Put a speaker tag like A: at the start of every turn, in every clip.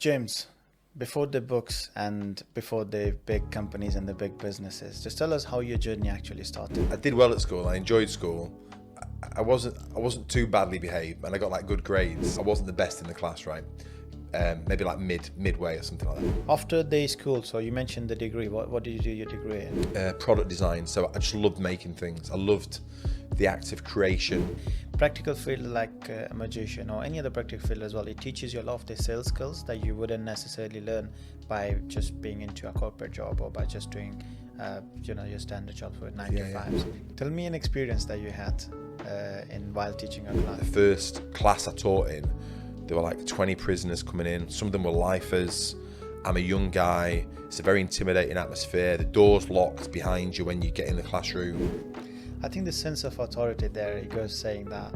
A: James, before the books and before the big companies and the big businesses, just tell us how your journey actually started.
B: I did well at school. I enjoyed school. I wasn't too badly behaved, and I got like good grades. I wasn't the best in the class, right? Maybe like midway or something like that.
A: After the school, so you mentioned the degree. What did you do your degree in?
B: Product design. So I just loved making things. I loved the act of creation.
A: Practical field like a magician or any other practical field as well, it teaches you a lot of the sales skills that you wouldn't necessarily learn by just being into a corporate job or by just doing your standard jobs with 9 to 5s. Tell me an experience that you had while teaching a class.
B: The first class I taught in, there were like 20 prisoners coming in. Some of them were lifers. I'm a young guy. It's a very intimidating atmosphere. The door's locked behind you when you get in the classroom.
A: I think the sense of authority there, it goes saying that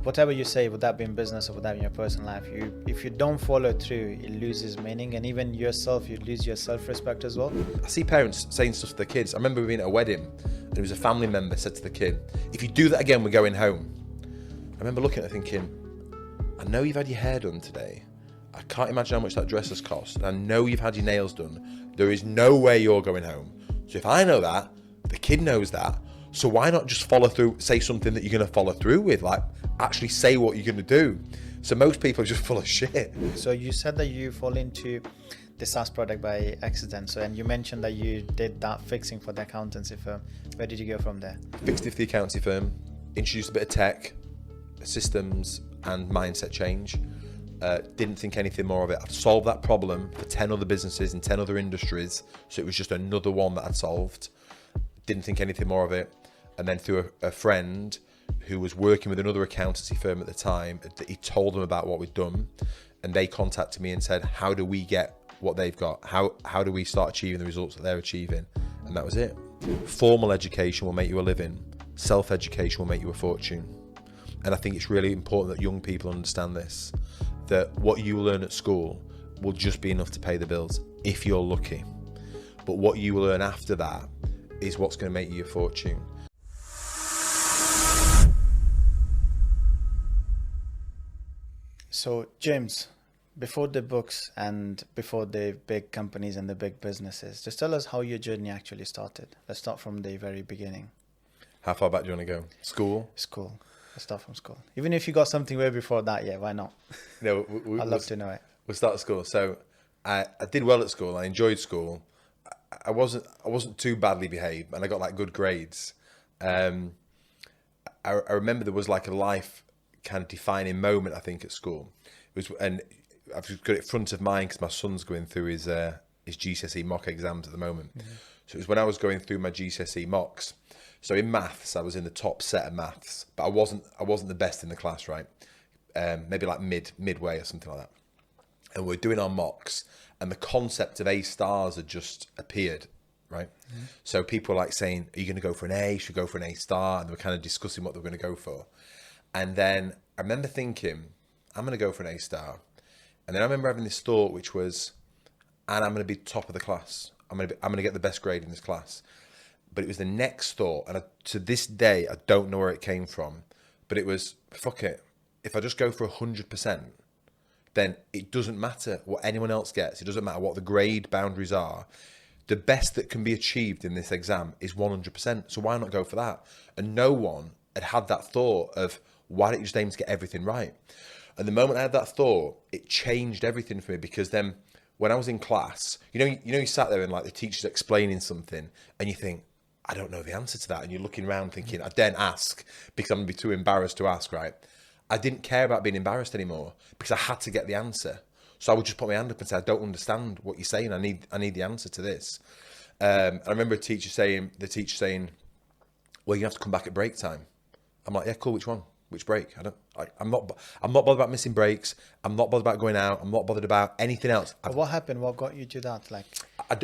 A: whatever you say, would that be in business or would that be in your personal life, if you don't follow through, it loses meaning, and even yourself, you lose your self-respect as well.
B: I see parents saying stuff to their kids. I remember being at a wedding and there was a family member said to the kid, "If you do that again, we're going home." I remember looking at it thinking, I know you've had your hair done today. I can't imagine how much that dress has cost. And I know you've had your nails done. There is no way you're going home. So if I know that, the kid knows that. So why not just follow through, say something that you're going to follow through with, like actually say what you're going to do. So most people are just full of shit.
A: So you said that you fall into the SaaS product by accident. So, and you mentioned that you did that fixing for the accountancy firm. Where did you go from there?
B: Fixed it for the accountancy firm, introduced a bit of tech, systems and mindset change. Didn't think anything more of it. I'd solved that problem for 10 other businesses in 10 other industries. So it was just another one that I'd solved. Didn't think anything more of it. And then through a friend who was working with another accountancy firm at the time, he told them about what we'd done, and they contacted me and said, how do we get what they've got? How do we start achieving the results that they're achieving? And that was it. Formal education will make you a living. Self-education will make you a fortune. And I think it's really important that young people understand this, that what you learn at school will just be enough to pay the bills if you're lucky. But what you learn after that is what's going to make you a fortune.
A: So James, before the books and before the big companies and the big businesses, just tell us how your journey actually started. Let's start from the very beginning.
B: How far back do you want to go? School?
A: School. Let's start from school. Even if you got something way before that, yeah, why not?
B: No,
A: I'd love to know it.
B: We'll start at school. So I did well at school. I enjoyed school. I wasn't too badly behaved, and I got like good grades. I remember there was like a life kind of defining moment, I think, at school. And I've just got it front of mind because my son's going through his GCSE mock exams at the moment. Mm-hmm. So it was when I was going through my GCSE mocks. So in maths, I was in the top set of maths, but I wasn't the best in the class, right? Maybe like midway or something like that. And we're doing our mocks, and the concept of A stars had just appeared, right? Mm-hmm. So people were like saying, "Are you going to go for an A? Should we go for an A star?" And they were kind of discussing what they were going to go for. And then I remember thinking, I'm going to go for an A star. And then I remember having this thought, which was, and I'm going to be top of the class. I'm going to get the best grade in this class. But it was the next thought, and to this day, I don't know where it came from, but it was, fuck it. If I just go for 100%, then it doesn't matter what anyone else gets. It doesn't matter what the grade boundaries are. The best that can be achieved in this exam is 100%. So why not go for that? And no one had that thought of, why don't you just aim to get everything right? And the moment I had that thought, it changed everything for me, because then when I was in class, you sat there and like the teacher's explaining something and you think, I don't know the answer to that. And you're looking around thinking, I daren't ask because I'm going to be too embarrassed to ask, right? I didn't care about being embarrassed anymore because I had to get the answer. So I would just put my hand up and say, I don't understand what you're saying. I need the answer to this. I remember the teacher saying, well, you have to come back at break time. I'm like, yeah, cool. Which one? Which break? I'm not bothered about missing breaks. I'm not bothered about going out. I'm not bothered about anything else.
A: What happened? What got you to that? Like,
B: I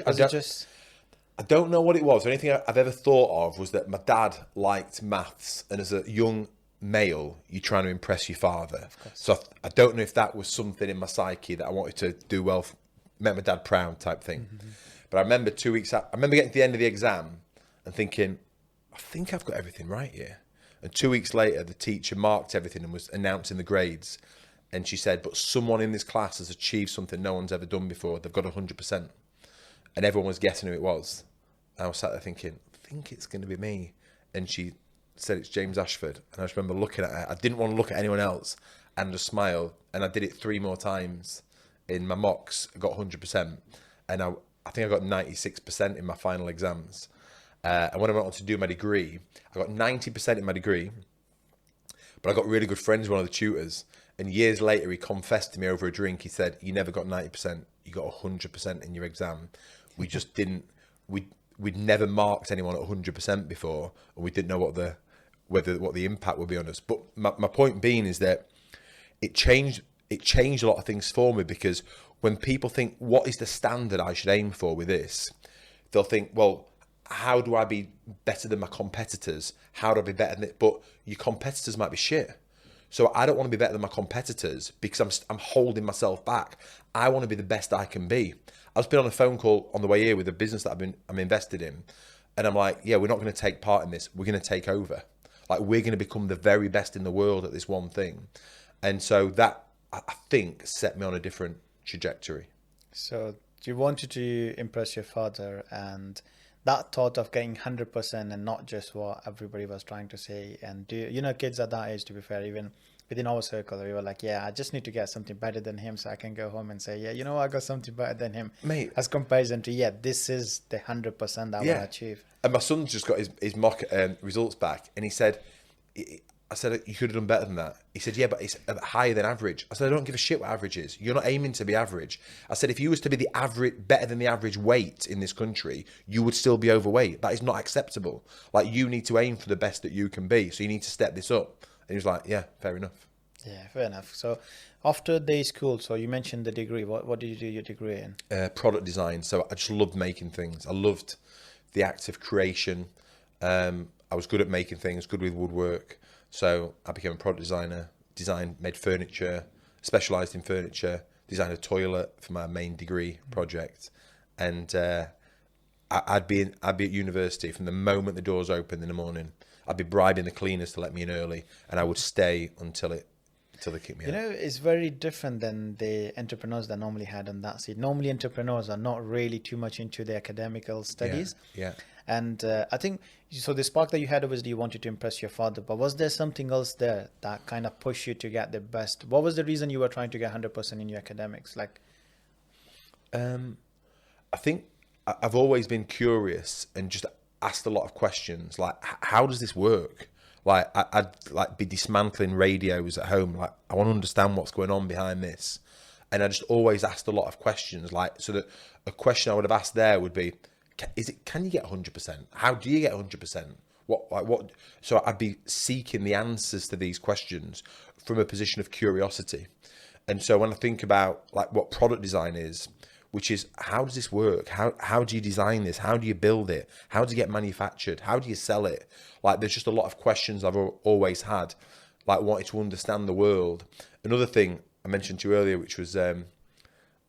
B: don't know what it was. The only thing I've ever thought of was that my dad liked maths, and as a young male, you're trying to impress your father. So I don't know if that was something in my psyche that I wanted to do well, make my dad proud type thing. Mm-hmm. But I remember 2 weeks out, I remember getting to the end of the exam and thinking, I think I've got everything right here. And 2 weeks later, the teacher marked everything and was announcing the grades. And she said, but someone in this class has achieved something no one's ever done before. They've got 100%. And everyone was guessing who it was. I was sat there thinking, I think it's going to be me. And she said, it's James Ashford. And I just remember looking at her. I didn't want to look at anyone else and just smile. And I did it 3 more times in my mocks. I got 100%. And I think I got 96% in my final exams. And when I went on to do my degree, I got 90% in my degree. But I got really good friends with one of the tutors. And years later, he confessed to me over a drink. He said, you never got 90%. You got 100% in your exam. We just didn't, we'd never marked anyone at 100% before. And we didn't know what the impact would be on us. But my point being is that it changed a lot of things for me, because when people think, what is the standard I should aim for with this? They'll think, well, how do I be better than my competitors? How do I be better than it? But your competitors might be shit. So I don't want to be better than my competitors because I'm holding myself back. I want to be the best I can be. I was been on a phone call on the way here with a business that I'm invested in. And I'm like, yeah, we're not going to take part in this. We're going to take over. Like, we're going to become the very best in the world at this one thing. And so that, I think, set me on a different trajectory.
A: So you wanted to impress your father, and that thought of getting 100% and not just what everybody was trying to say. And kids at that age, to be fair, even within our circle, we were like, yeah, I just need to get something better than him so I can go home and say, yeah, I got something better than him.
B: Mate,
A: as comparison to, this is the 100% that I want to achieve.
B: And my son's just got his mock results back, and he said, I said, you could have done better than that. He said, yeah, but it's higher than average. I said, I don't give a shit what average is. You're not aiming to be average. I said, if you was to be the average, better than the average weight in this country, you would still be overweight. That is not acceptable. Like, you need to aim for the best that you can be. So you need to step this up. And he was like, yeah, fair enough.
A: Yeah, fair enough. So after day school, so you mentioned the degree. What did you do your degree in?
B: Product design. So I just loved making things. I loved the act of creation. I was good at making things, good with woodwork. So I became a product designer, made furniture, specialised in furniture, designed a toilet for my main degree project. And I'd be at university from the moment the doors opened in the morning. I'd be bribing the cleaners to let me in early, and I would stay until they kicked me out.
A: It's very different than the entrepreneurs that normally had on that seat. Normally, entrepreneurs are not really too much into the academical studies.
B: Yeah.
A: And I think, so the spark that you had, obviously you wanted to impress your father, but was there something else there that kind of pushed you to get the best? What was the reason you were trying to get 100% in your academics?
B: I think I've always been curious and just asked a lot of questions. Like, how does this work? Like, I'd like be dismantling radios at home. Like, I want to understand what's going on behind this. And I just always asked a lot of questions. Like, so that a question I would have asked there would be, can you get 100%? How do you get 100%? What? So I'd be seeking the answers to these questions from a position of curiosity. And so when I think about like what product design is, which is, how does this work? How do you design this? How do you build it? How do you get manufactured? How do you sell it? Like, there's just a lot of questions I've always had, like wanting to understand the world. Another thing I mentioned to you earlier, which was the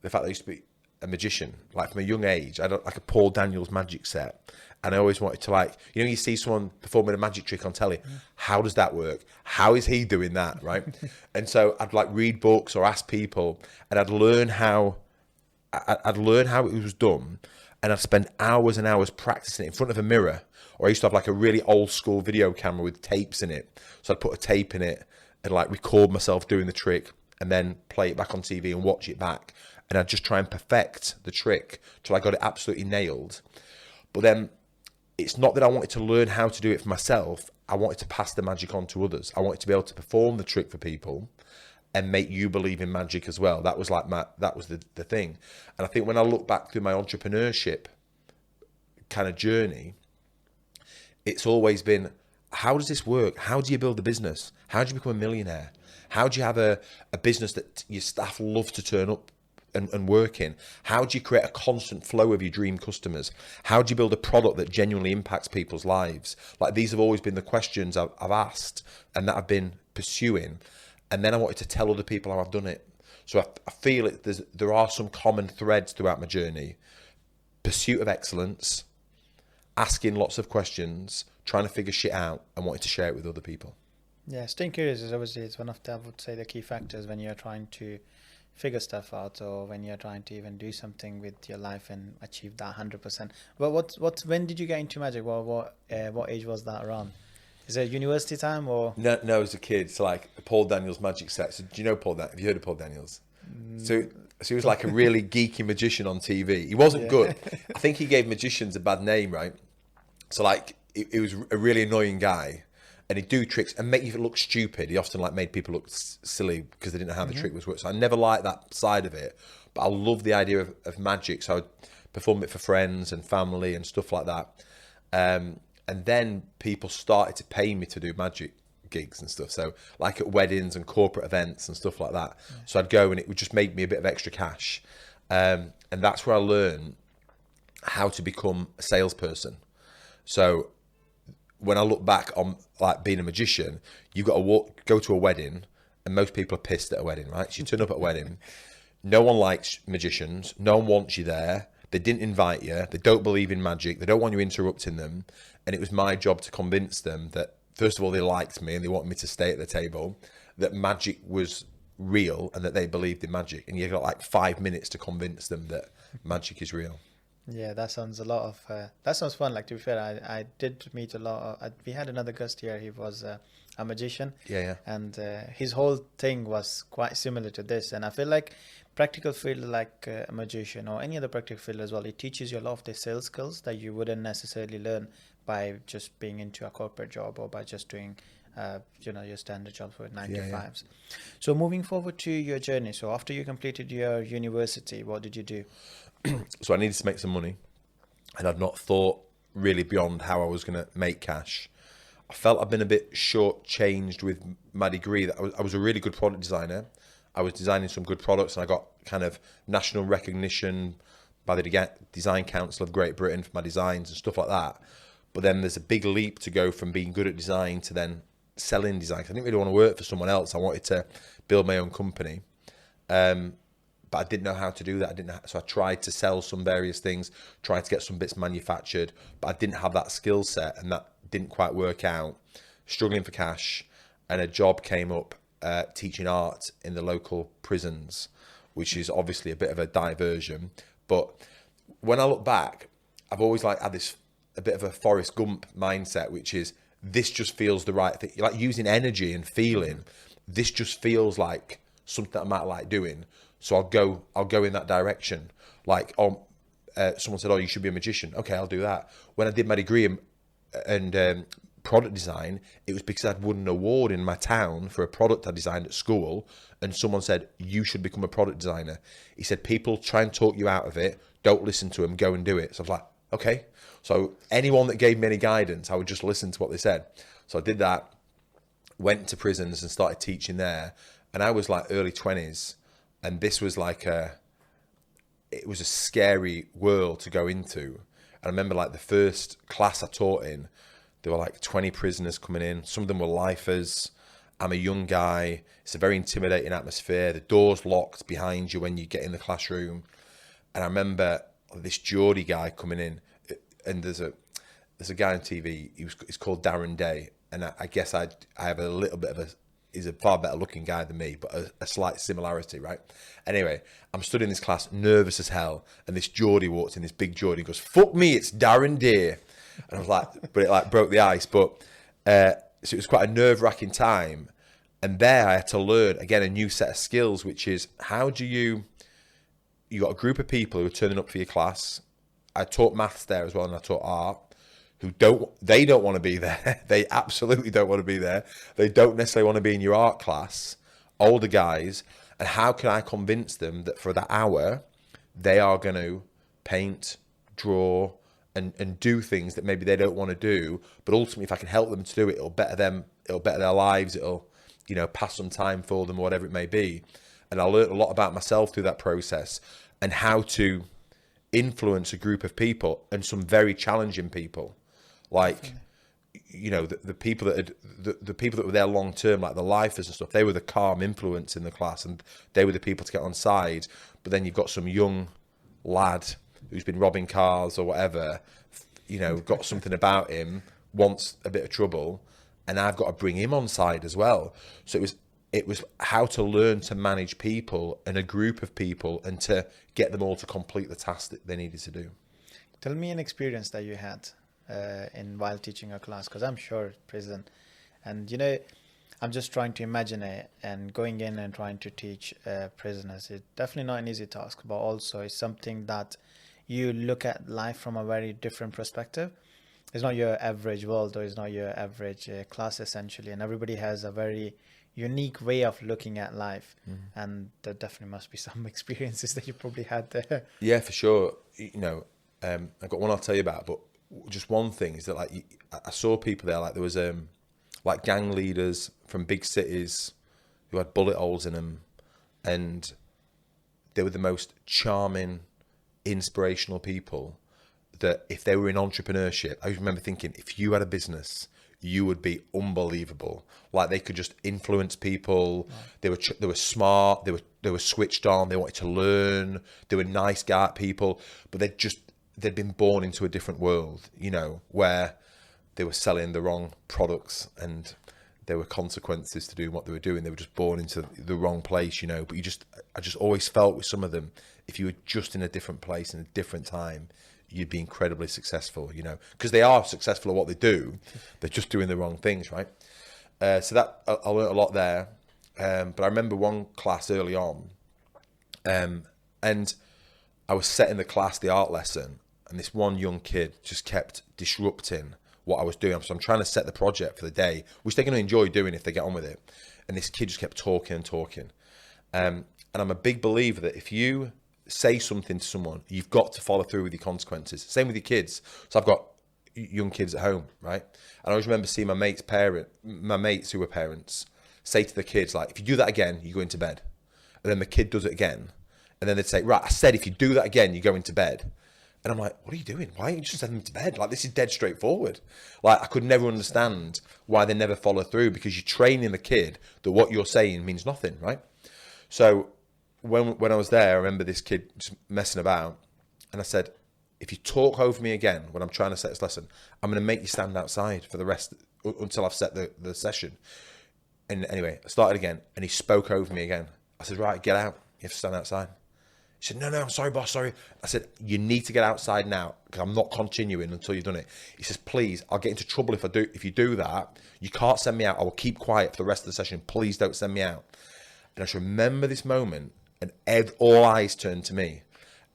B: fact that I used to be a magician. Like, from a young age, I had like a Paul Daniels magic set. And I always wanted to, like, you see someone performing a magic trick on telly. How does that work? How is he doing that, right? And so I'd like read books or ask people, and I'd learn how it was done, and I'd spend hours and hours practicing it in front of a mirror. Or I used to have like a really old school video camera with tapes in it. So I'd put a tape in it and like record myself doing the trick and then play it back on TV and watch it back. And I'd just try and perfect the trick till I got it absolutely nailed. But then it's not that I wanted to learn how to do it for myself. I wanted to pass the magic on to others. I wanted to be able to perform the trick for people and make you believe in magic as well. That was like the thing. And I think when I look back through my entrepreneurship kind of journey, it's always been, how does this work? How do you build a business? How do you become a millionaire? How do you have a business that your staff love to turn up and work in? How do you create a constant flow of your dream customers? How do you build a product that genuinely impacts people's lives? Like, these have always been the questions I've asked and that I've been pursuing. And then I wanted to tell other people how I've done it. So I feel there are some common threads throughout my journey. Pursuit of excellence, asking lots of questions, trying to figure shit out, and wanting to share it with other people.
A: Yeah, staying curious is obviously it's one of the, I would say, the key factors when you're trying to figure stuff out, or when you're trying to even do something with your life and achieve that 100%. But when did you get into magic? What age was that around? Is it university time or?
B: No, no, as a kid, it's like Paul Daniels magic set. So do you know Paul? Have you heard of Paul Daniels? So, so he was like a really geeky magician on TV. He wasn't
A: Yeah.
B: good. I think he gave magicians a bad name, right? So like, he was a really annoying guy, and he'd do tricks and make you look stupid. He often like made people look silly because they didn't know how the trick was worked. So I never liked that side of it, but I love the idea of magic. So I would perform it for friends and family and stuff like that. And then people started to pay me to do magic gigs and stuff. So like at weddings and corporate events and stuff like that. Yeah. So I'd go and it would just make me a bit of extra cash. And that's where I learned how to become a salesperson. So when I look back on like being a magician, you've got to go to a wedding, and most people are pissed at a wedding, right? So you turn up at a wedding, no one likes magicians, no one wants you there, they didn't invite you, they don't believe in magic, they don't want you interrupting them, and it was my job to convince them that, first of all, they liked me and they wanted me to stay at the table, that magic was real and that they believed in magic, and you got like 5 minutes to convince them that magic is real.
A: Yeah, that sounds a lot of that sounds fun. Like, to be fair, I did meet a lot of, we had another guest here. He was a magician.
B: Yeah.
A: And his whole thing was quite similar to this. And I feel like practical field, like a magician or any other practical field as well, it teaches you a lot of the sales skills that you wouldn't necessarily learn by just being into a corporate job or by just doing your standard job for 9 to 5s. So moving forward to your journey. So after you completed your university, what did you do?
B: So I needed to make some money, and I'd not thought really beyond how I was going to make cash. I felt I'd been a bit short-changed with my degree. That I was a really good product designer. I was designing some good products, and I got kind of national recognition by the Design Council of Great Britain for my designs and stuff like that. But then there's a big leap to go from being good at design to then selling design. I didn't really want to work for someone else. I wanted to build my own company. But I didn't know how to do that. So I tried to sell some various things, tried to get some bits manufactured, but I didn't have that skill set, and that didn't quite work out. Struggling for cash, and a job came up teaching art in the local prisons, which is obviously a bit of a diversion. But when I look back, I've always like had this a bit of a Forrest Gump mindset, which is this just feels the right thing. Like using energy and feeling, this just feels like something I might like doing. So I'll go in that direction. Like, someone said, you should be a magician. Okay, I'll do that. When I did my degree in product design, it was because I'd won an award in my town for a product I designed at school. And someone said, you should become a product designer. He said, people try and talk you out of it. Don't listen to them, go and do it. So I was like, okay. So anyone that gave me any guidance, I would just listen to what they said. So I did that, went to prisons and started teaching there. And I was like early 20s. And this was like it was a scary world to go into. And I remember like the first class I taught in, there were like 20 prisoners coming in. Some of them were lifers. I'm a young guy. It's a very intimidating atmosphere. The door's locked behind you when you get in the classroom. And I remember this Geordie guy coming in, and there's a guy on TV. He's called Darren Day. And I guess I have a little bit of he's a far better looking guy than me, but a slight similarity, right? Anyway, I'm stood in this class, nervous as hell, and this Geordie walks in, this big Geordie, goes, fuck me, it's Darren Deer. And I was like, but it like broke the ice. But so it was quite a nerve-wracking time. And there I had to learn, again, a new set of skills, which is how do you got a group of people who are turning up for your class. I taught maths there as well, and I taught art. They don't want to be there. They absolutely don't want to be there. They don't necessarily want to be in your art class, older guys. And how can I convince them that for that hour, they are going to paint, draw, and do things that maybe they don't want to do. But ultimately, if I can help them to do it, it'll better them. It'll better their lives. It'll, pass some time for them, whatever it may be. And I learned a lot about myself through that process and how to influence a group of people, and some very challenging people. Like, the people the people that were there long term, like the lifers and stuff, they were the calm influence in the class, and they were the people to get on side. But then you've got some young lad who's been robbing cars or whatever, got something about him, wants a bit of trouble, and I've got to bring him on side as well. So it was how to learn to manage people and a group of people and to get them all to complete the task that they needed to do.
A: Tell me an experience that you had in while teaching a class, because I'm sure prison, and you know, I'm just trying to imagine it, and going in and trying to teach prisoners. It's definitely not an easy task, but also it's something that you look at life from a very different perspective. It's not your average world, or it's not your average class essentially, and everybody has a very unique way of looking at life. And there definitely must be some experiences that you probably had there.
B: Yeah, for sure. You know, I've got one I'll tell you about, but just one thing is that like I saw people there, like there was like gang leaders from big cities who had bullet holes in them, and they were the most charming, inspirational people. That if they were in entrepreneurship, I remember thinking, if you had a business, you would be unbelievable. Like they could just influence people. Wow. They were smart. They were switched on. They wanted to learn. They were nice guy people, but they'd been born into a different world, you know, where they were selling the wrong products and there were consequences to doing what they were doing. They were just born into the wrong place, you know. But I just always felt with some of them, if you were just in a different place in a different time, you'd be incredibly successful, you know, because they are successful at what they do. They're just doing the wrong things, right? So that I learned a lot there. But I remember one class early on, and I was setting the class the art lesson, and this one young kid just kept disrupting what I was doing. So I'm trying to set the project for the day, which they're going to enjoy doing if they get on with it. And this kid just kept talking and talking. And I'm a big believer that if you say something to someone, you've got to follow through with your consequences. Same with your kids. So I've got young kids at home, right? And I always remember seeing my mates who were parents say to the kids, like, if you do that again, you go into bed. And then the kid does it again. And then they'd say, right, I said, if you do that again, you go into bed. And I'm like, what are you doing? Why aren't you just sending them to bed? Like, this is dead straightforward. Like, I could never understand why they never follow through, because you're training the kid that what you're saying means nothing, right? So when I was there, I remember this kid just messing about, and I said, if you talk over me again when I'm trying to set this lesson, I'm going to make you stand outside for the rest until I've set the session. And anyway, I started again, and he spoke over me again. I said, right, get out. You have to stand outside. He said, no, I'm sorry, boss, sorry. I said, you need to get outside now, because I'm not continuing until you've done it. He says, please, I'll get into trouble if you do that. You can't send me out. I will keep quiet for the rest of the session. Please don't send me out. And I just remember this moment, and all eyes turned to me,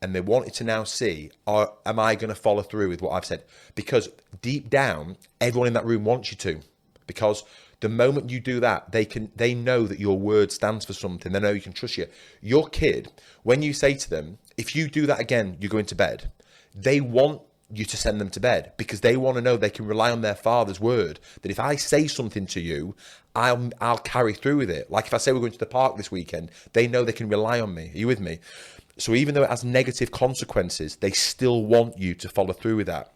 B: and they wanted to now see, am I going to follow through with what I've said? Because deep down, everyone in that room wants you to, because the moment you do that, they know that your word stands for something. They know you can trust you. Your kid, when you say to them, if you do that again, you go into bed, they want you to send them to bed, because they want to know they can rely on their father's word, that if I say something to you, I'll carry through with it. Like if I say we're going to the park this weekend, they know they can rely on me. Are you with me? So even though it has negative consequences, they still want you to follow through with that.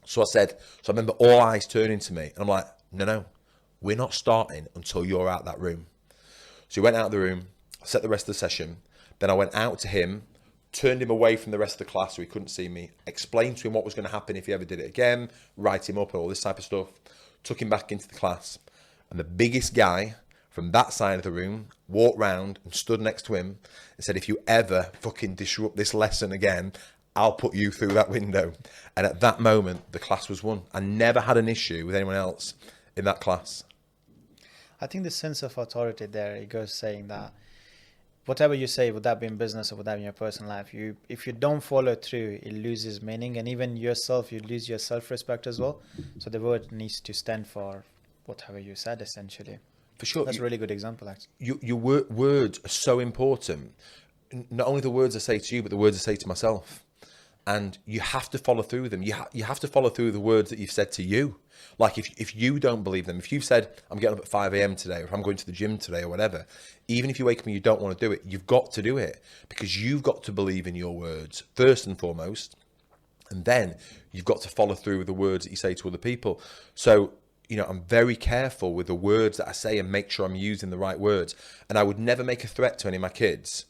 B: So I remember all eyes turning to me, and I'm like, no, we're not starting until you're out that room. So he went out of the room, set the rest of the session. Then I went out to him, turned him away from the rest of the class so he couldn't see me, explained to him what was going to happen if he ever did it again, write him up and all this type of stuff, took him back into the class. And the biggest guy from that side of the room walked round and stood next to him and said, if you ever fucking disrupt this lesson again, I'll put you through that window. And at that moment, the class was won. I never had an issue with anyone else in that class.
A: I think the sense of authority there, it goes saying that whatever you say, would that be in business or would that be in your personal life, if you don't follow through, it loses meaning, and even yourself, you lose your self-respect as well. So the word needs to stand for whatever you said, essentially.
B: For sure.
A: That's a really good example, actually.
B: Your words are so important. Not only the words I say to you, but the words I say to myself. And you have to follow through with them. You have to follow through the words that you've said to you. Like if you don't believe them, if you've said, I'm getting up at 5 a.m. today, or if I'm going to the gym today or whatever, even if you wake up and you don't want to do it, you've got to do it, because you've got to believe in your words first and foremost. And then you've got to follow through with the words that you say to other people. So, I'm very careful with the words that I say and make sure I'm using the right words. And I would never make a threat to any of my kids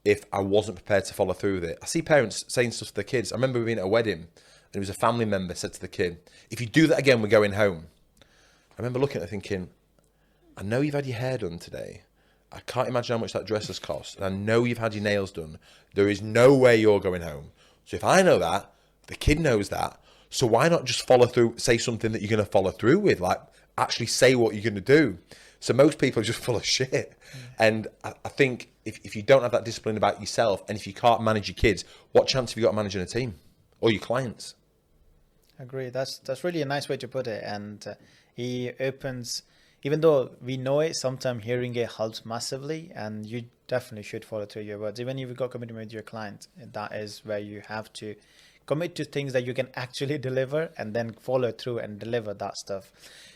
B: if I wasn't prepared to follow through with it. I see parents saying stuff to their kids. I remember being at a wedding, and it was a family member said to the kid, if you do that again, we're going home. remember looking at it thinking, I know you've had your hair done today. I can't imagine how much that dress has cost. And I know you've had your nails done. There is no way you're going home. So if I know that, the kid knows that. So why not just follow through, say something that you're going to follow through with, like actually say what you're going to do. So most people are just full of shit. And I think if you don't have that discipline about yourself, and if you can't manage your kids, what chance have you got managing a team or your clients?
A: Agree. That's really a nice way to put it. And he opens, even though we know it, sometimes hearing it helps massively, and you definitely should follow through your words. Even if you've got commitment with your client, that is where you have to commit to things that you can actually deliver, and then follow through and deliver that stuff.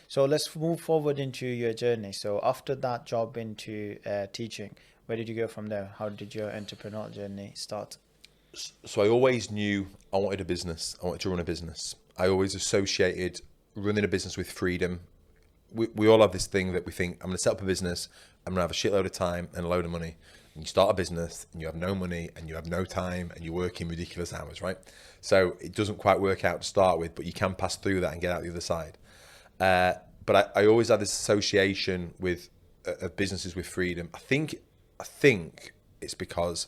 A: So let's move forward into your journey. So after that job into teaching, where did you go from there? How did your entrepreneurial journey start?
B: So I always knew I wanted a business. I wanted to run a business. I always associated running a business with freedom. We all have this thing that we think, I'm going to set up a business, I'm going to have a shitload of time and a load of money. And you start a business and you have no money and you have no time and you're working ridiculous hours, right? So it doesn't quite work out to start with, but you can pass through that and get out the other side. But I always had this association with businesses with freedom. I think it's because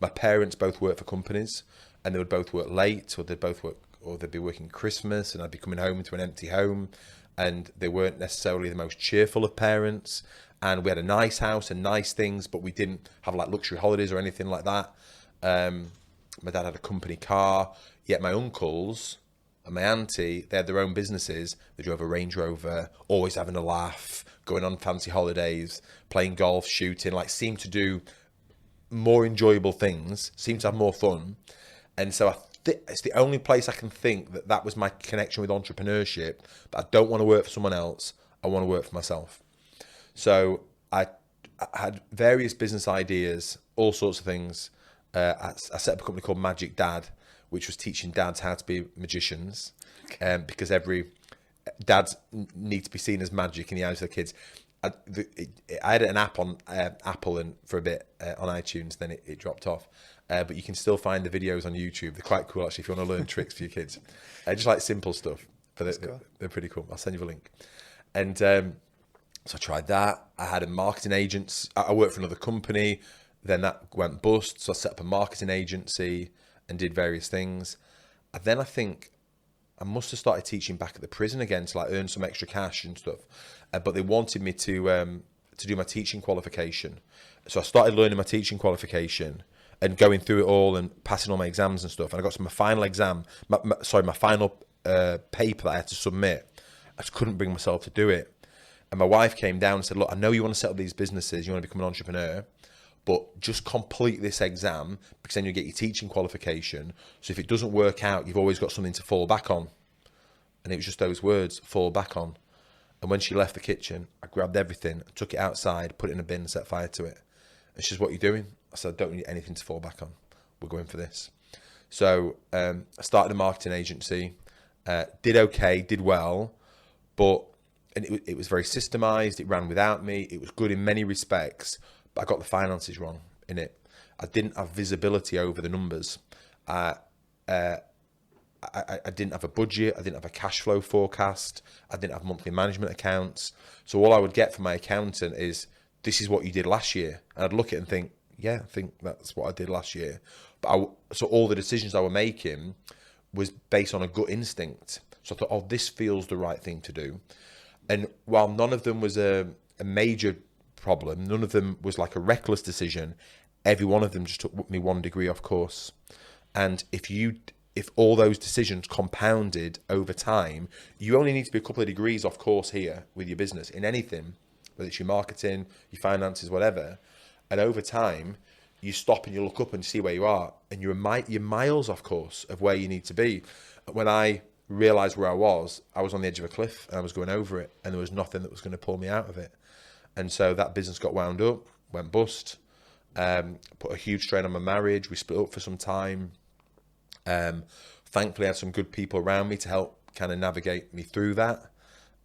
B: my parents both worked for companies, and they would both work late, or they'd be working Christmas, and I'd be coming home to an empty home, and they weren't necessarily the most cheerful of parents. And we had a nice house and nice things, but we didn't have like luxury holidays or anything like that. My dad had a company car, yet my uncles and my auntie, they had their own businesses. They drove a Range Rover, always having a laugh, going on fancy holidays, playing golf, shooting, like seemed to do more enjoyable things, seemed to have more fun. And so it's the only place I can think that was my connection with entrepreneurship, that I don't want to work for someone else, I want to work for myself. So I had various business ideas, all sorts of things. I set up a company called Magic Dad, which was teaching dads how to be magicians, because every dads need to be seen as magic in the eyes of the kids. I had an app on Apple and for a bit on iTunes, then it dropped off. But you can still find the videos on YouTube. They're quite cool, actually, if you want to learn tricks for your kids. Just like simple stuff, but they're pretty cool. I'll send you a link. And so I tried that. I had a marketing agent. I worked for another company. Then that went bust. So I set up a marketing agency and did various things. And then I think I must have started teaching back at the prison again to like earn some extra cash and stuff. But they wanted me to do my teaching qualification. So I started learning my teaching qualification and going through it all and passing all my exams and stuff. And I got to my final exam, my final paper that I had to submit. I just couldn't bring myself to do it. And my wife came down and said, look, I know you want to set up these businesses, you want to become an entrepreneur, but just complete this exam, because then you get your teaching qualification. So if it doesn't work out, you've always got something to fall back on. And it was just those words, fall back on. And when she left the kitchen, I grabbed everything, took it outside, put it in a bin, set fire to it. And she said, what are you doing? I said, I don't need anything to fall back on. We're going for this. So I started a marketing agency, did okay, did well, but it was very systemized. It ran without me. It was good in many respects, but I got the finances wrong in it. I didn't have visibility over the numbers. I didn't have a budget. I didn't have a cash flow forecast. I didn't have monthly management accounts. So all I would get from my accountant is, this is what you did last year. And I'd look at it and think, yeah, I think that's what I did last year. But so all the decisions I were making was based on a gut instinct. So I thought, oh, this feels the right thing to do. And while none of them was a major problem, none of them was like a reckless decision, every one of them just took me 1 degree off course. And if all those decisions compounded over time, you only need to be a couple of degrees off course here with your business in anything, whether it's your marketing, your finances, whatever. And over time, you stop and you look up and see where you are, and you're miles off course of where you need to be. When I realised where I was on the edge of a cliff and I was going over it, and there was nothing that was going to pull me out of it. And so that business got wound up, went bust, put a huge strain on my marriage. We split up for some time. Thankfully, I had some good people around me to help kind of navigate me through that.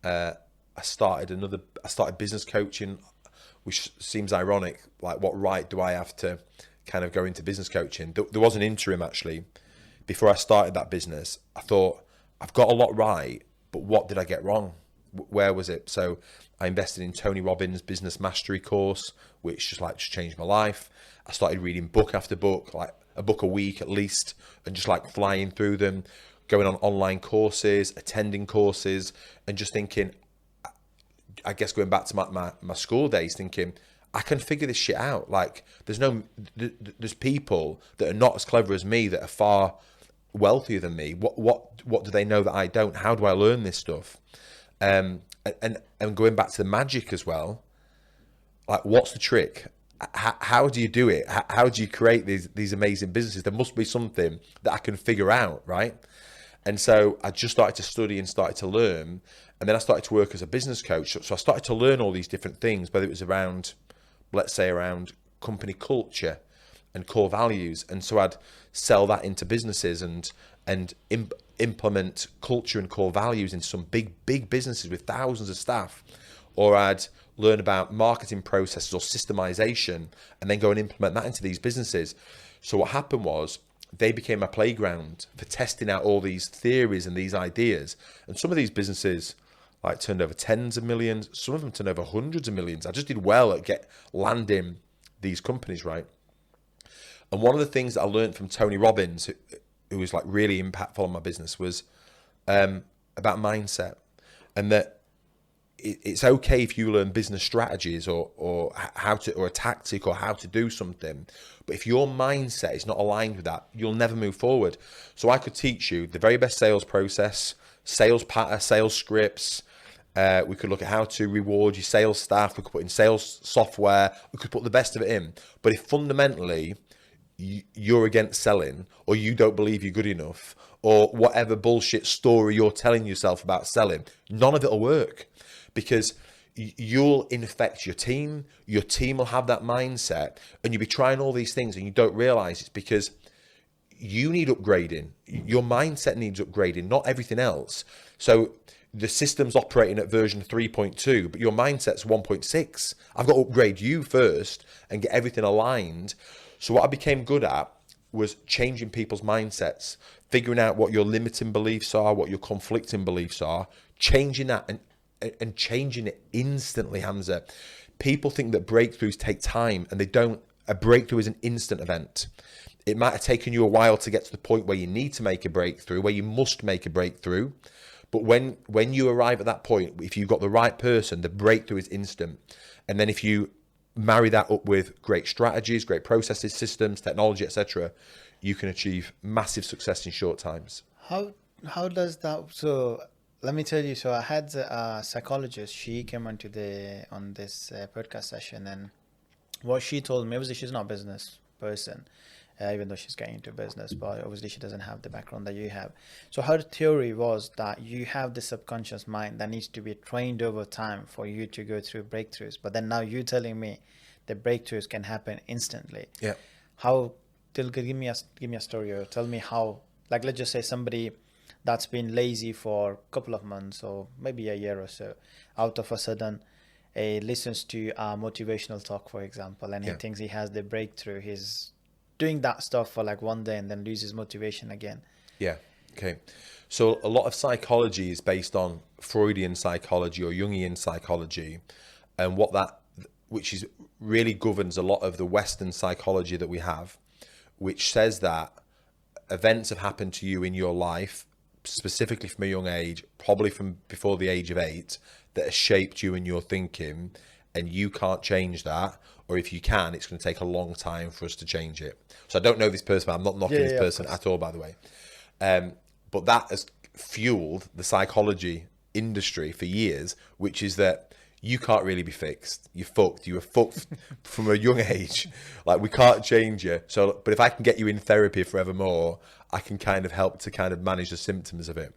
B: I started business coaching, which seems ironic. Like, what right do I have to kind of go into business coaching? There was an interim, actually. Before I started that business, I thought, I've got a lot right, but what did I get wrong? where was it? So I invested in Tony Robbins' business mastery course, which just changed my life. I started reading book after book, like a book a week at least, and just like flying through them, going on online courses, attending courses, and just thinking, I guess going back to my school days, thinking, I can figure this shit out. Like there's people that are not as clever as me that are far wealthier than me. What do they know that I don't? How do I learn this stuff? And going back to the magic as well, like what's the trick? How do you do it? How do you create these amazing businesses? There must be something that I can figure out, right? And so I just started to study and started to learn. And then I started to work as a business coach. So I started to learn all these different things, whether it was around, let's say, around company culture and core values. And so I'd sell that into businesses and implement culture and core values into some big businesses with thousands of staff. Or I'd learn about marketing processes or systemization and then go and implement that into these businesses. So what happened was they became a playground for testing out all these theories and these ideas. And some of these businesses like turned over tens of millions. Some of them turned over hundreds of millions. I just did well at landing these companies, right? And one of the things that I learned from Tony Robbins, who was like really impactful on my business, was about mindset, and that it's okay if you learn business strategies or a tactic or how to do something, but if your mindset is not aligned with that, you'll never move forward. So I could teach you the very best sales process, sales pattern, sales scripts. We could look at how to reward your sales staff. We could put in sales software. We could put the best of it in. But if fundamentally you're against selling, or you don't believe you're good enough, or whatever bullshit story you're telling yourself about selling, none of it'll work, because you'll infect your team will have that mindset, and you'll be trying all these things and you don't realize it's because you need upgrading. Your mindset needs upgrading, not everything else. So the system's operating at version 3.2, but your mindset's 1.6. I've got to upgrade you first and get everything aligned. So what I became good at was changing people's mindsets, figuring out what your limiting beliefs are, what your conflicting beliefs are, changing that and changing it instantly, Hamza. People think that breakthroughs take time, and they don't. A breakthrough is an instant event. It might have taken you a while to get to the point where you need to make a breakthrough, where you must make a breakthrough. But when you arrive at that point, if you've got the right person, the breakthrough is instant. And then if you marry that up with great strategies, great processes, systems, technology, etc., you can achieve massive success in short times.
A: How does that? So let me tell you. So I had a psychologist. She came on this podcast session, and what she told me, obviously she's not a business person, even though she's getting into business, but obviously she doesn't have the background that you have. So her theory was that you have the subconscious mind that needs to be trained over time for you to go through breakthroughs. But then now you're telling me the breakthroughs can happen instantly.
B: Yeah.
A: Give me a story, or tell me how. Like, let's just say somebody that's been lazy for a couple of months or maybe a year or so, out of a sudden listens to motivational talk, for example, and he thinks he has the breakthrough. He's doing that stuff for like one day and then loses motivation again.
B: Yeah. Okay. So a lot of psychology is based on Freudian psychology or Jungian psychology, and which is really governs a lot of the Western psychology that we have, which says that events have happened to you in your life, specifically from a young age, probably from before the age of 8, that has shaped you and your thinking, and you can't change that. Or if you can, it's going to take a long time for us to change it. So I don't know this person, but I'm not knocking this person at all, by the way. But that has fueled the psychology industry for years, which is that you can't really be fixed. You're fucked. You were fucked from a young age. Like, we can't change you. So, but if I can get you in therapy forevermore, I can kind of help to kind of manage the symptoms of it.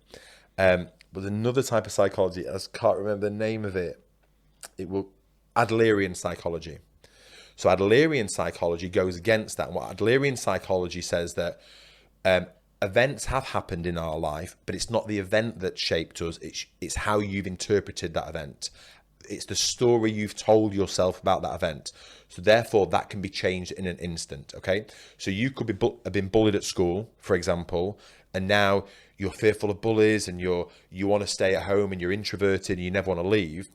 B: But another type of psychology, I can't remember the name of it. Adlerian psychology. So Adlerian psychology goes against that. And what Adlerian psychology says that events have happened in our life, but it's not the event that shaped us. It's how you've interpreted that event. it's the story you've told yourself about that event. So therefore, that can be changed in an instant. Okay, so you could have been bullied at school, for example, and now you're fearful of bullies, and you want to stay at home, and you're introverted, and you never want to leave.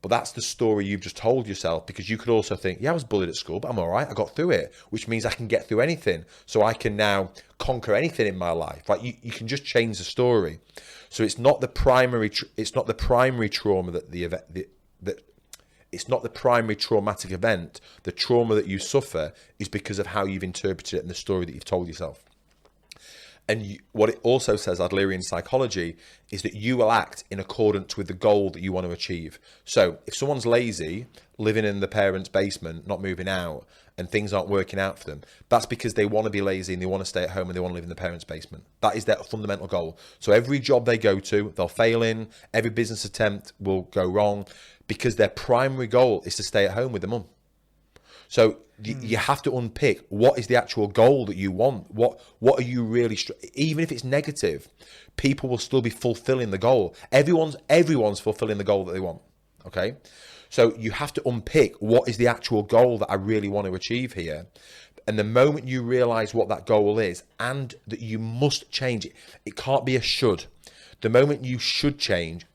B: But that's the story you've just told yourself, because you could also think, yeah, I was bullied at school, but I'm all right. I got through it, which means I can get through anything. So I can now conquer anything in my life. Like you can just change the story. So it's not the primary. It's not the primary trauma it's not the primary traumatic event. The trauma that you suffer is because of how you've interpreted it and the story that you've told yourself. And what it also says, Adlerian psychology, is that you will act in accordance with the goal that you want to achieve. So if someone's lazy, living in the parents' basement, not moving out, and things aren't working out for them, that's because they want to be lazy and they want to stay at home and they want to live in the parents' basement. That is their fundamental goal. So every job they go to, they'll fail in. Every business attempt will go wrong because their primary goal is to stay at home with their mum. So you have to unpick, what is the actual goal that you want? What are you really, even if it's negative, people will still be fulfilling the goal. Everyone's fulfilling the goal that they want. Okay. So you have to unpick, what is the actual goal that I really want to achieve here? And the moment you realize what that goal is, and that you must change it, it can't be a should. The moment you should change,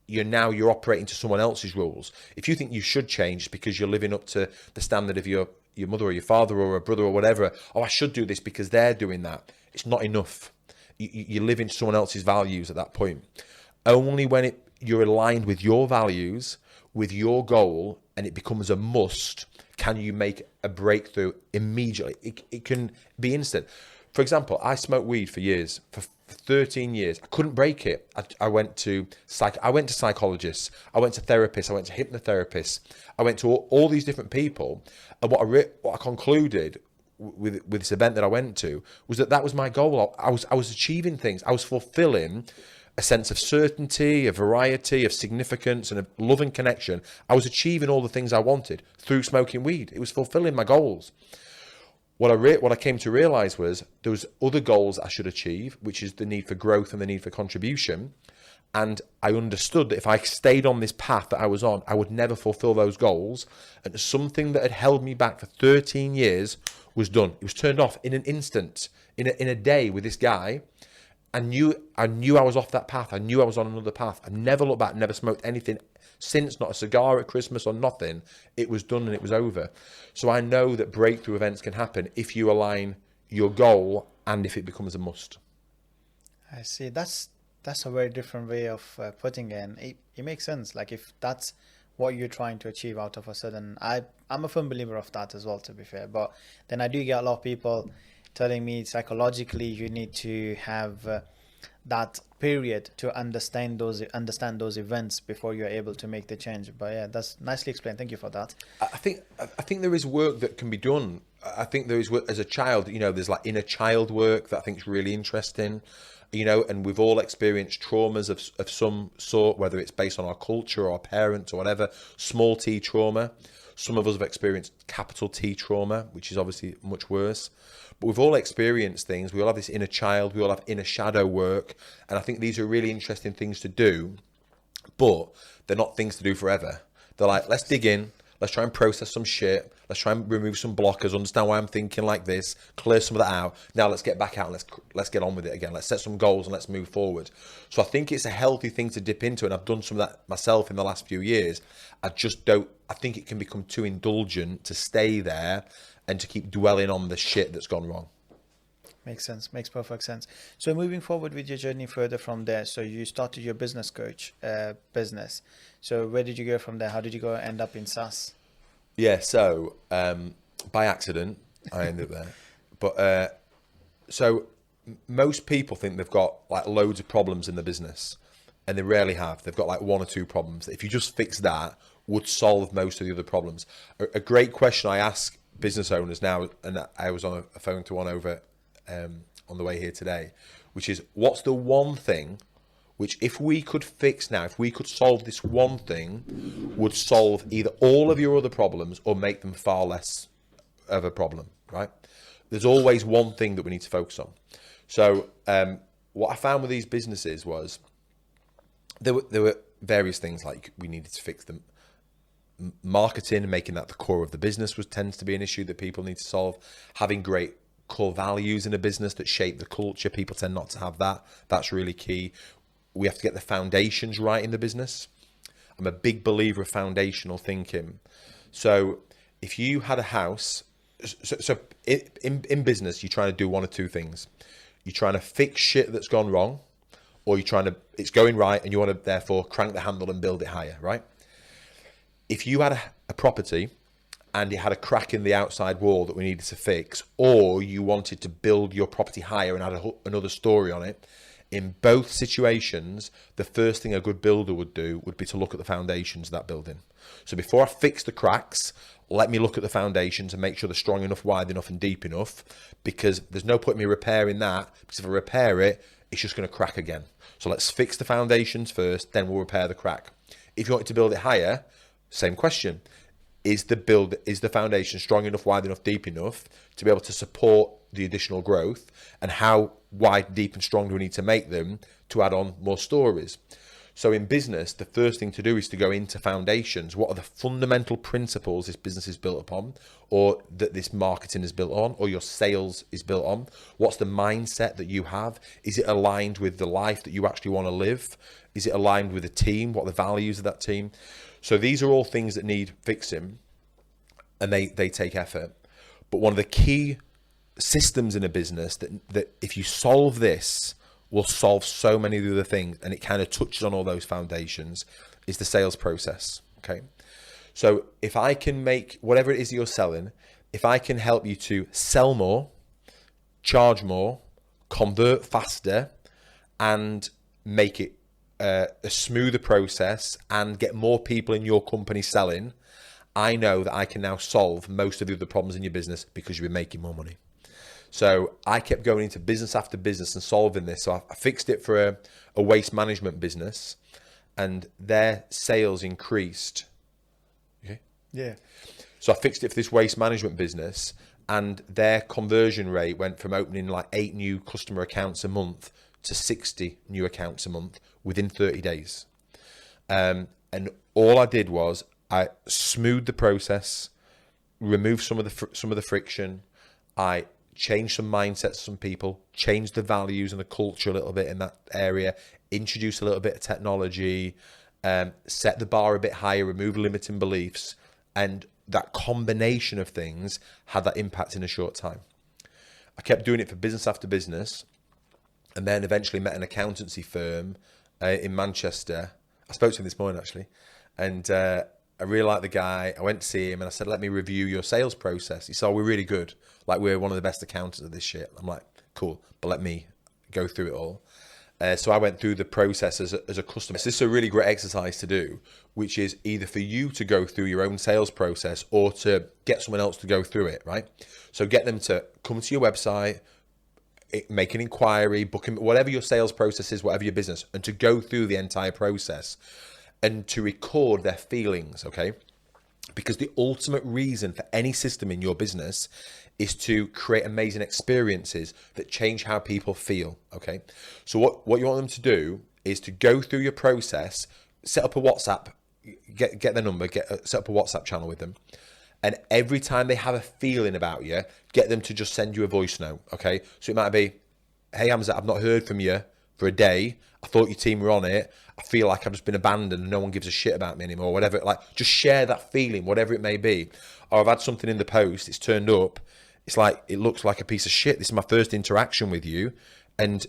B: you're operating to someone else's rules. If you think you should change because you're living up to the standard of your mother or your father or a brother or whatever, I should do this because they're doing that. It's not enough. You live into someone else's values at that point. Only when you're aligned with your values, with your goal, and it becomes a must, can you make a breakthrough immediately. It can be instant. For example, I smoked weed for years, for 13 years. I couldn't break it. I went to psychologists. I went to therapists. I went to hypnotherapists. I went to all these different people. And what I concluded with this event that I went to was that was my goal. I was achieving things. I was fulfilling a sense of certainty, a variety, of significance, and a love and connection. I was achieving all the things I wanted through smoking weed. It was fulfilling my goals. What I came to realize was there was other goals I should achieve, which is the need for growth and the need for contribution. And I understood that if I stayed on this path that I was on, I would never fulfill those goals. And something that had held me back for 13 years was done. It was turned off in an instant, in a day with this guy. I knew I was off that path. I knew I was on another path. I never looked back, never smoked anything since, not a cigar at Christmas or nothing. It was done and it was over. So I know that breakthrough events can happen if you align your goal and if it becomes a must.
A: I see. That's a very different way of putting it. And it makes sense. Like, if that's what you're trying to achieve out of a sudden, I'm a firm believer of that as well, to be fair. But then I do get a lot of people telling me psychologically you need to have that period to understand those events before you're able to make the change. But yeah, that's nicely explained. Thank you for that.
B: I think there is work that can be done. I think there is work as a child. There's like inner child work that I think is really interesting. And we've all experienced traumas of some sort, whether it's based on our culture or our parents or whatever. Small T trauma. Some of us have experienced capital T trauma, which is obviously much worse. But we've all experienced things. We all have this inner child. We all have inner shadow work. And I think these are really interesting things to do, but they're not things to do forever. They're like, let's dig in. Let's try and process some shit. Let's try and remove some blockers, understand why I'm thinking like this, clear some of that out. Now let's get back out and let's get on with it again. Let's set some goals and let's move forward. So I think it's a healthy thing to dip into, and I've done some of that myself in the last few years. I think it can become too indulgent to stay there and to keep dwelling on the shit that's gone wrong.
A: Makes sense. Makes perfect sense. So moving forward with your journey further from there, so you started your business coach business. So where did you go from there? How did you go end up in SaaS?
B: Yeah, so by accident, I ended up there. But so most people think they've got like loads of problems in the business, and they rarely have. They've got like one or two problems. If you just fix that, would solve most of the other problems. A great question I ask business owners now, and I was on a phone to one over on the way here today, which is, what's the one thing which, if we could fix now, if we could solve this one thing, would solve either all of your other problems or make them far less of a problem, right? There's always one thing that we need to focus on. So what I found with these businesses was there were various things like we needed to fix them. marketing, making that the core of the business tends to be an issue that people need to solve. Having great core values in a business that shape the culture, people tend not to have that. That's really key. We have to get the foundations right in the business. I'm a big believer of foundational thinking. So if you had a house, in business, you're trying to do one of two things. You're trying to fix shit that's gone wrong, or it's going right and you want to therefore crank the handle and build it higher, right? If you had a property and it had a crack in the outside wall that we needed to fix, or you wanted to build your property higher and add another story on it, in both situations, the first thing a good builder would do would be to look at the foundations of that building. So before I fix the cracks, let me look at the foundations and make sure they're strong enough, wide enough and deep enough, because there's no point in me repairing that, because if I repair it, it's just going to crack again. So let's fix the foundations first, then we'll repair the crack. If you wanted to build it higher, same question. Is the foundation strong enough, wide enough, deep enough to be able to support the additional growth? And how wide, deep and strong do we need to make them to add on more stories? So in business, the first thing to do is to go into foundations. What are the fundamental principles this business is built upon, or that this marketing is built on, or your sales is built on? What's the mindset that you have? Is it aligned with the life that you actually want to live? Is it aligned with the team? What are the values of that team? So these are all things that need fixing, and they take effort. But one of the key systems in a business that if you solve this, will solve so many of the other things, and it kind of touches on all those foundations, is the sales process. Okay. So if I can make whatever it is that you're selling, if I can help you to sell more, charge more, convert faster, and make it a smoother process and get more people in your company selling, I know that I can now solve most of the other problems in your business because you've been making more money. So I kept going into business after business and solving this. So I fixed it for a waste management business, and their sales increased. Okay.
A: Yeah.
B: So I fixed it for this waste management business, and their conversion rate went from opening like 8 new customer accounts a month to 60 new accounts a month within 30 days. And all I did was I smoothed the process, removed some of the friction. I changed some mindsets of some people, changed the values and the culture a little bit in that area, introduced a little bit of technology, set the bar a bit higher, remove limiting beliefs, and that combination of things had that impact in a short time. I kept doing it for business after business, and then eventually met an accountancy firm in Manchester. I spoke to him this morning actually, and I really liked the guy. I went to see him and I said, let me review your sales process. He said, oh, we're really good. Like, we're one of the best accountants of this shit. I'm like, cool, but let me go through it all. So I went through the process as a customer. So this is a really great exercise to do, which is either for you to go through your own sales process or to get someone else to go through it, right? So get them to come to your website, make an inquiry, book in, whatever your sales process is, whatever your business, and to go through the entire process and to record their feelings, okay? Because the ultimate reason for any system in your business is to create amazing experiences that change how people feel, okay? So what you want them to do is to go through your process, set up a WhatsApp, get their number, set up a WhatsApp channel with them, and every time they have a feeling about you, get them to just send you a voice note, okay? So it might be, hey Hamza, I've not heard from you for a day. I thought your team were on it. I feel like I've just been abandoned and no one gives a shit about me anymore, whatever. Like, just share that feeling, whatever it may be. Or I've had something in the post, it's turned up, it's like, it looks like a piece of shit. This is my first interaction with you. And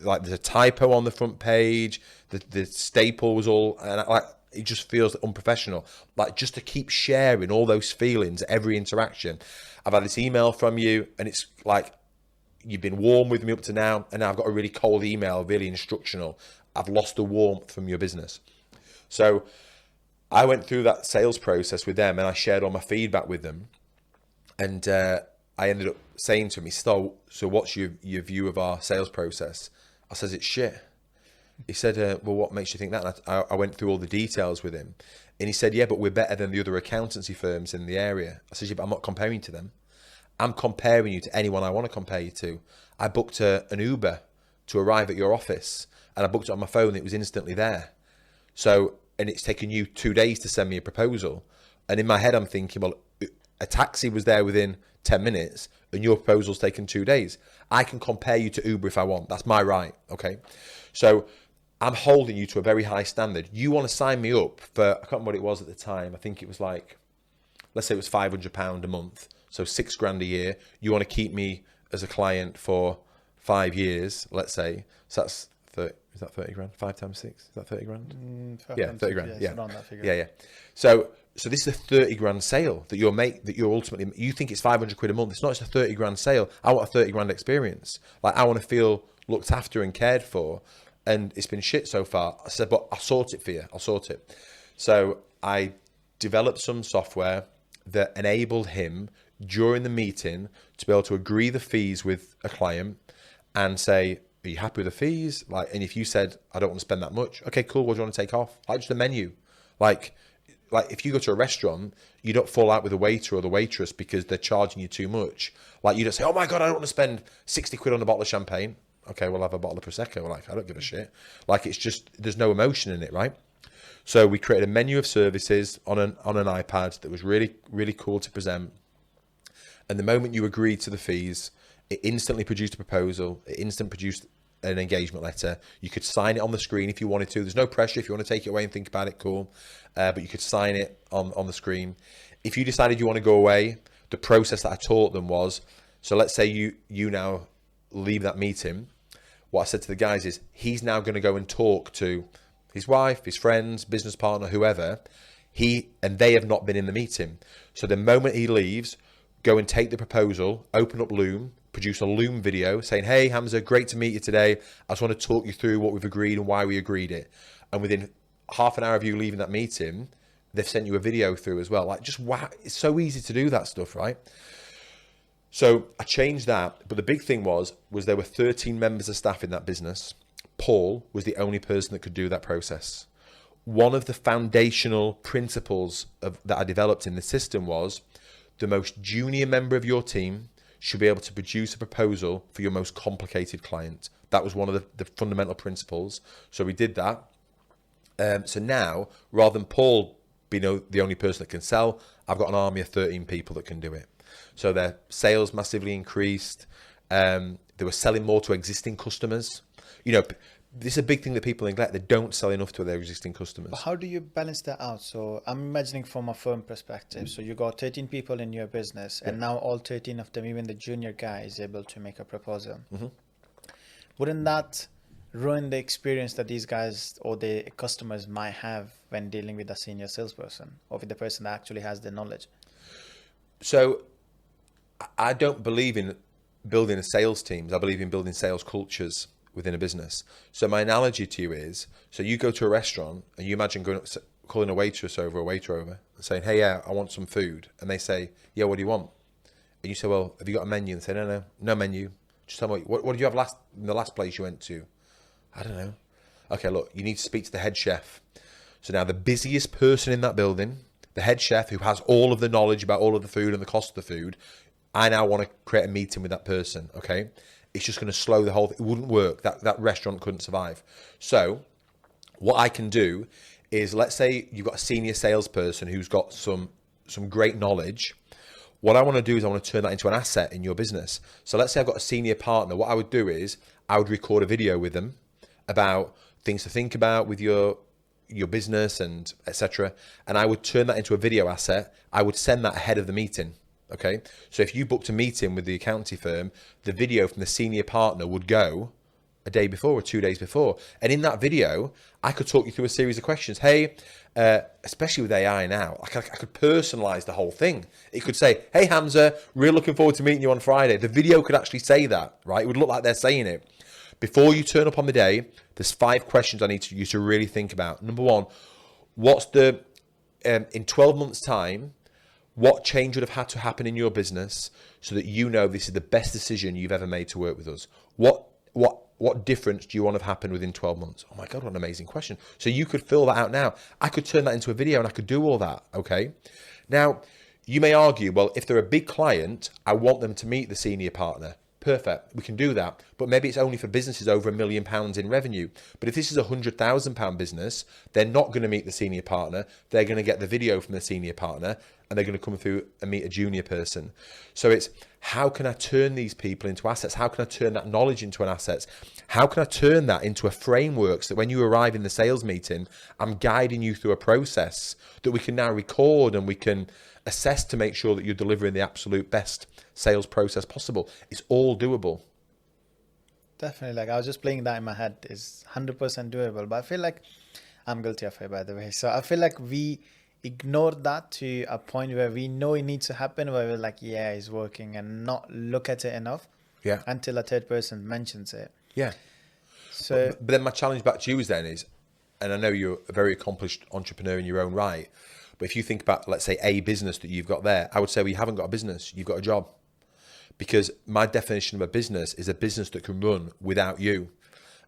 B: like, there's a typo on the front page, the staple was all, and like, it just feels unprofessional. Like, just to keep sharing all those feelings, every interaction. I've had this email from you and it's like, you've been warm with me up to now, and now I've got a really cold email, really instructional. I've lost the warmth from your business. So I went through that sales process with them and I shared all my feedback with them. And I ended up saying to him, he said, so what's your view of our sales process? I says, it's shit. He said, well, what makes you think that? And I went through all the details with him. And he said, yeah, but we're better than the other accountancy firms in the area. I said, yeah, but I'm not comparing to them. I'm comparing you to anyone I want to compare you to. I booked an Uber to arrive at your office, and I booked it on my phone. It was instantly there. So, and it's taken you 2 days to send me a proposal. And in my head, I'm thinking, well, a taxi was there within 10 minutes and your proposal's taken 2 days. I can compare you to Uber if I want. That's my right, okay? So I'm holding you to a very high standard. You want to sign me up for, I can't remember what it was at the time. I think it was like, let's say it was £500 a month. So $6,000 a year. You want to keep me as a client for 5 years, let's say. So that's 30, is that 30 grand? 5 times 6, is that 30 grand? Yeah, 30 grand. Yeah.
A: Around that figure.
B: Yeah. So this is a 30 grand sale that you're ultimately, you think it's 500 quid a month. It's not, it's a 30 grand sale. I want a 30 grand experience. Like, I want to feel looked after and cared for. And it's been shit so far. I said, but I'll sort it for you. I'll sort it. So I developed some software that enabled him during the meeting to be able to agree the fees with a client and say, are you happy with the fees? Like, and if you said, I don't want to spend that much. Okay, cool. What do you want to take off? Like, just the menu. Like if you go to a restaurant, you don't fall out with the waiter or the waitress because they're charging you too much. Like, you don't say, oh my God, I don't want to spend 60 quid on a bottle of champagne. Okay, we'll have a bottle of Prosecco. Like, I don't give a shit. Like, it's just, there's no emotion in it, right? So we created a menu of services on an iPad that was really, really cool to present. And the moment you agreed to the fees, it instantly produced a proposal. It instantly produced an engagement letter. You could sign it on the screen if you wanted to. There's no pressure. If you want to take it away and think about it, cool. But you could sign it on the screen. If you decided you want to go away, the process that I taught them was, so let's say you now leave that meeting. What I said to the guys is, he's now going to go and talk to his wife, his friends, business partner, whoever. And they have not been in the meeting. So the moment he leaves, go and take the proposal, open up Loom, produce a Loom video saying, hey, Hamza, great to meet you today. I just want to talk you through what we've agreed and why we agreed it. And within half an hour of you leaving that meeting, they've sent you a video through as well. Like, just wow, it's so easy to do that stuff, right? So I changed that. But the big thing was there were 13 members of staff in that business. Paul was the only person that could do that process. One of the foundational principles that I developed in the system was the most junior member of your team should be able to produce a proposal for your most complicated client. That was one of the fundamental principles. So we did that. So now, rather than Paul being the only person that can sell, I've got an army of 13 people that can do it. So their sales massively increased. They were selling more to existing customers. You know, this is a big thing that people neglect. They don't sell enough to their existing customers.
A: But how do you balance that out? So I'm imagining from a firm perspective. So you got 13 people in your business, and now all 13 of them, even the junior guy, is able to make a proposal. Mm-hmm. Wouldn't that ruin the experience that these guys or the customers might have when dealing with a senior salesperson or with the person that actually has the knowledge?
B: So I don't believe in building a sales teams. I believe in building sales cultures within a business. So my analogy to you is, so you go to a restaurant and you imagine calling a waitress over, a waiter over and saying, hey, yeah, I want some food. And they say, yeah, what do you want? And you say, well, have you got a menu? And they say, no menu. Just tell me, what did you have in the last place you went to? I don't know. Okay, look, you need to speak to the head chef. So now the busiest person in that building, the head chef who has all of the knowledge about all of the food and the cost of the food, I now want to create a meeting with that person, okay? It's just going to slow the whole thing. It wouldn't work. That restaurant couldn't survive. So what I can do is, let's say you've got a senior salesperson who's got some great knowledge. What I want to do is I want to turn that into an asset in your business. So let's say I've got a senior partner. What I would do is I would record a video with them about things to think about with your business and etc. And I would turn that into a video asset. I would send that ahead of the meeting. Okay, so if you booked a meeting with the accounting firm, the video from the senior partner would go a day before or 2 days before. And in that video, I could talk you through a series of questions. Hey, especially with AI now, I could personalize the whole thing. It could say, hey, Hamza, really looking forward to meeting you on Friday. The video could actually say that, right? It would look like they're saying it. Before you turn up on the day, there's 5 questions I need you to really think about. Number 1, what's in 12 months' time, what change would have had to happen in your business so that you know this is the best decision you've ever made to work with us? What difference do you want to have happen within 12 months? Oh my God, what an amazing question. So you could fill that out now. I could turn that into a video and I could do all that, okay? Now, you may argue, well, if they're a big client, I want them to meet the senior partner. Perfect, we can do that. but maybe it's only for businesses over £1 million in revenue. But if this is a £100,000 business, they're not going to meet the senior partner. They're going to get the video from the senior partner, and they're going to come through and meet a junior person. So it's, how can I turn these people into assets? How can I turn that knowledge into an asset? How can I turn that into a framework so that when you arrive in the sales meeting, I'm guiding you through a process that we can now record and we can assess to make sure that you're delivering the absolute best sales process possible. It's all doable.
A: Definitely. Like, I was just playing that in my head. Is 100% doable, but I feel like I'm guilty of it, by the way. So I feel like we ignore that to a point where we know it needs to happen, where we're like, yeah, it's working, and not look at it enough until a third person mentions it.
B: Yeah.
A: So,
B: but then my challenge back to you is, and I know you're a very accomplished entrepreneur in your own right, but if you think about, let's say, a business that you've got there, I would say, well, you haven't got a business, you've got a job. Because my definition of a business is a business that can run without you.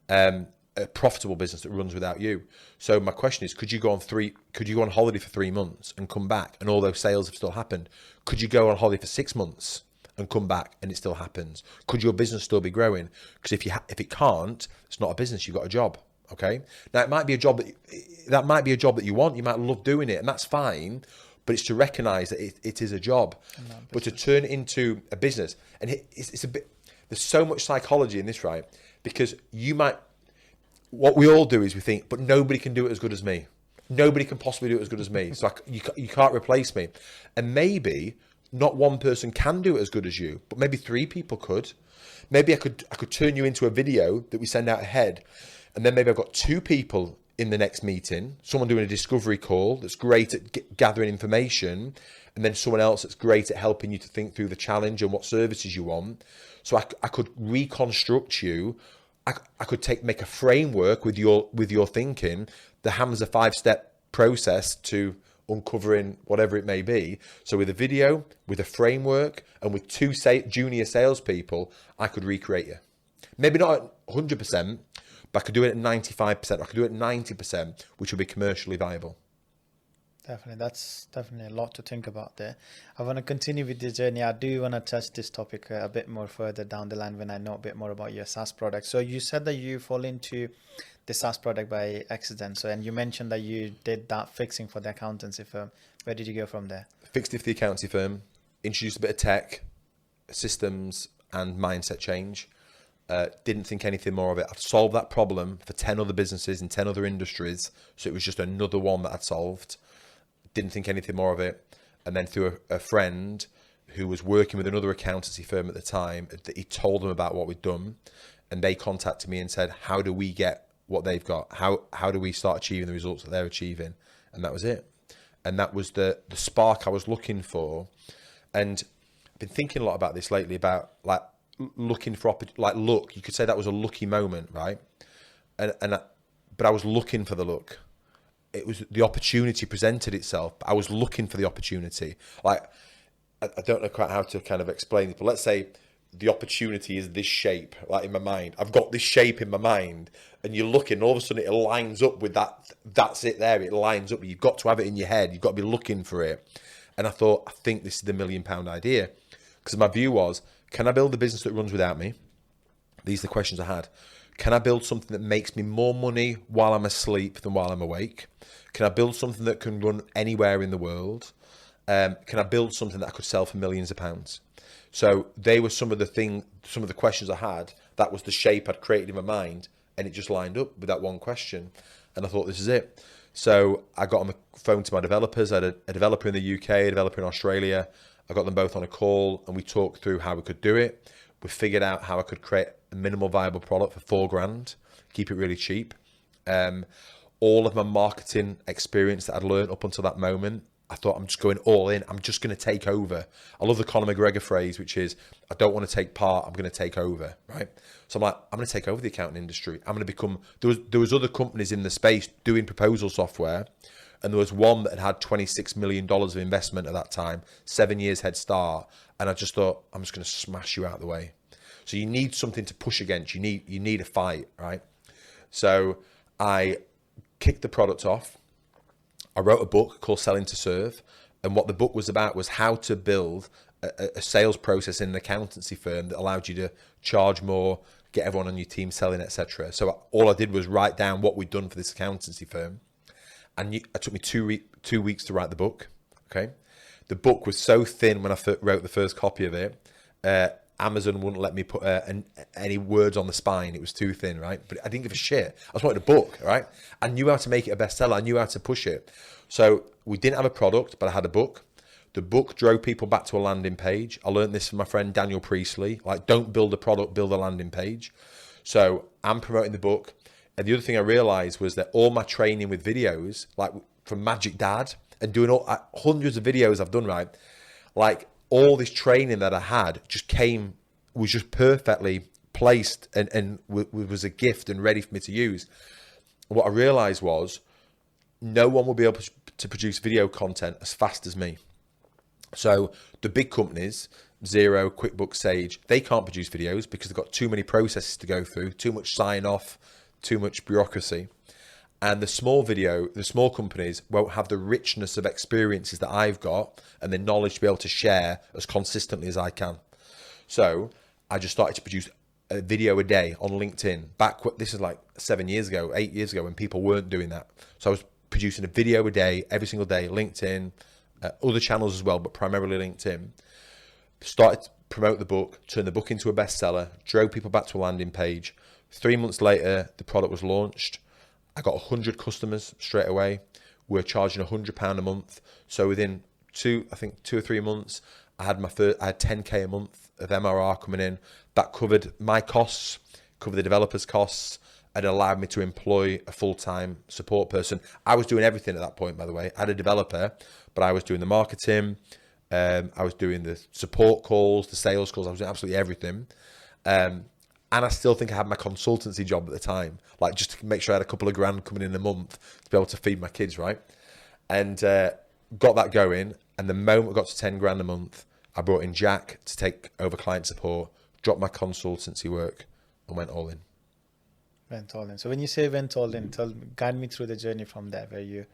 B: A profitable business that runs without you. So my question is, could you go on holiday for 3 months and come back and all those sales have still happened? Could you go on holiday for 6 months and come back and it still happens? Could your business still be growing? Because if it can't, it's not a business, you've got a job. Okay. Now it might be a job that you want, you might love doing it, and that's fine, but it's to recognize that it is a job. But to turn it into a business, and it's a bit, there's so much psychology in this, right? Because what we all do is we think, but nobody can do it as good as me. Nobody can possibly do it as good as me. So you can't replace me. And maybe not one person can do it as good as you, but maybe 3 people could. Maybe I could turn you into a video that we send out ahead. And then maybe I've got 2 people in the next meeting, someone doing a discovery call that's great at gathering information, and then someone else that's great at helping you to think through the challenge and what services you want. So I could reconstruct you. I could make a framework with your thinking, the Hamza 5-step process to uncovering whatever it may be. So with a video, with a framework, and with 2 junior salespeople, I could recreate you. Maybe not at 100%, but I could do it at 95%. I could do it at 90%, which would be commercially viable.
A: Definitely. That's definitely a lot to think about there. I want to continue with the journey. I do want to touch this topic a bit more further down the line when I know a bit more about your SaaS product. So you said that you fall into the SaaS product by accident. So, and you mentioned that you did that fixing for the accountancy firm. Where did you go from there?
B: Fixed it for the accountancy firm, introduced a bit of tech, systems and mindset change. Didn't think anything more of it. I'd solved that problem for 10 other businesses in 10 other industries. So it was just another one that I'd solved. Didn't think anything more of it. And then through a friend who was working with another accountancy firm at the time, he told them about what we'd done, and they contacted me and said, how do we get what they've got? How do we start achieving the results that they're achieving? And that was it. And that was the spark I was looking for. And I've been thinking a lot about this lately, about like looking for look. You could say that was a lucky moment, right? But I was looking for the look. It was the opportunity presented itself, but I was looking for the opportunity. Like, I don't know quite how to kind of explain it, but let's say the opportunity is this shape, like in my mind. I've got this shape in my mind, and you're looking, and all of a sudden it lines up with that. That's it there. It lines up. You've got to have it in your head. You've got to be looking for it. And I thought, I think this is the £1 million idea. Because my view was, can I build a business that runs without me? These are the questions I had. Can I build something that makes me more money while I'm asleep than while I'm awake? Can I build something that can run anywhere in the world? Can I build something that I could sell for millions of pounds? So they were some of the questions I had. That was the shape I'd created in my mind, and it just lined up with that one question. And I thought, this is it. So I got on the phone to my developers. I had a developer in the UK, a developer in Australia. I got them both on a call, and we talked through how we could do it. We figured out how I could create a minimal viable product for $4,000, keep it really cheap. All of my marketing experience that I'd learned up until that moment, I thought, I'm just going all in. I'm just going to take over. I love the Conor McGregor phrase, which is, I don't want to take part, I'm going to take over, right? So I'm like, I'm going to take over the accounting industry. I'm going to become, there was other companies in the space doing proposal software, and there was one that had $26 million of investment at that time, 7 years head start. And I just thought, I'm just going to smash you out of the way. So you need something to push against. You need a fight, right? So I kicked the product off. I wrote a book called Selling to Serve. And what the book was about was how to build a sales process in an accountancy firm that allowed you to charge more, get everyone on your team selling, etc. So all I did was write down what we'd done for this accountancy firm. And it took me 2 weeks to write the book. Okay. The book was so thin when I wrote the first copy of it. Amazon wouldn't let me put any words on the spine. It was too thin, right? But I didn't give a shit. I just wanted a book, right? I knew how to make it a bestseller. I knew how to push it. So we didn't have a product, but I had a book. The book drove people back to a landing page. I learned this from my friend Daniel Priestley. Like, don't build a product, build a landing page. So I'm promoting the book. And the other thing I realized was that all my training with videos, like from Magic Dad and doing hundreds of videos I've done, right? Like, all this training that I had was just perfectly placed and was a gift and ready for me to use. And what I realized was no one will be able to produce video content as fast as me. So the big companies, Xero, QuickBooks, Sage, they can't produce videos because they've got too many processes to go through, too much sign off, too much bureaucracy. And the small companies won't have the richness of experiences that I've got and the knowledge to be able to share as consistently as I can. So I just started to produce a video a day on LinkedIn. This is like 8 years ago, when people weren't doing that. So I was producing a video a day, every single day, LinkedIn, other channels as well, but primarily LinkedIn. Started to promote the book, turned the book into a bestseller, drove people back to a landing page. 3 months later, the product was launched. I got 100 customers straight away. We're charging £100 a month. So within 2 or 3 months, I had 10k a month of MRR coming in. That covered my costs, covered the developers' costs, and allowed me to employ a full-time support person. I was doing everything at that point, by the way. I had a developer, but I was doing the marketing. I was doing the support calls, the sales calls. I was doing absolutely everything. And I still think I had my consultancy job at the time, like just to make sure I had a couple of grand coming in a month to be able to feed my kids, right? And got that going. And the moment I got to 10 grand a month, I brought in Jack to take over client support, dropped my consultancy work, and went all in.
A: Went all in. So when you say went all in, guide me through the journey from there, where you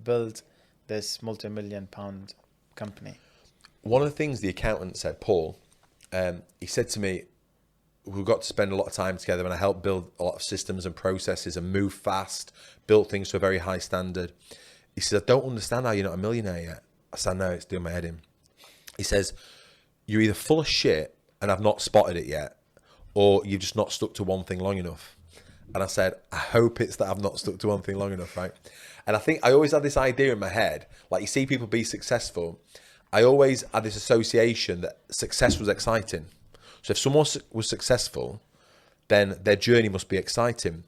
A: built this multi-million-pound company.
B: One of the things the accountant said, Paul, he said to me, we got to spend a lot of time together, and I helped build a lot of systems and processes and move fast, built things to a very high standard. He says, I don't understand how you're not a millionaire yet. I said, no, it's doing my head in. He says, you're either full of shit and I've not spotted it yet, or you've just not stuck to one thing long enough. And I said, I hope it's that I've not stuck to one thing long enough, right? And I think I always had this idea in my head, like you see people be successful. I always had this association that success was exciting. So if someone was successful, then their journey must be exciting.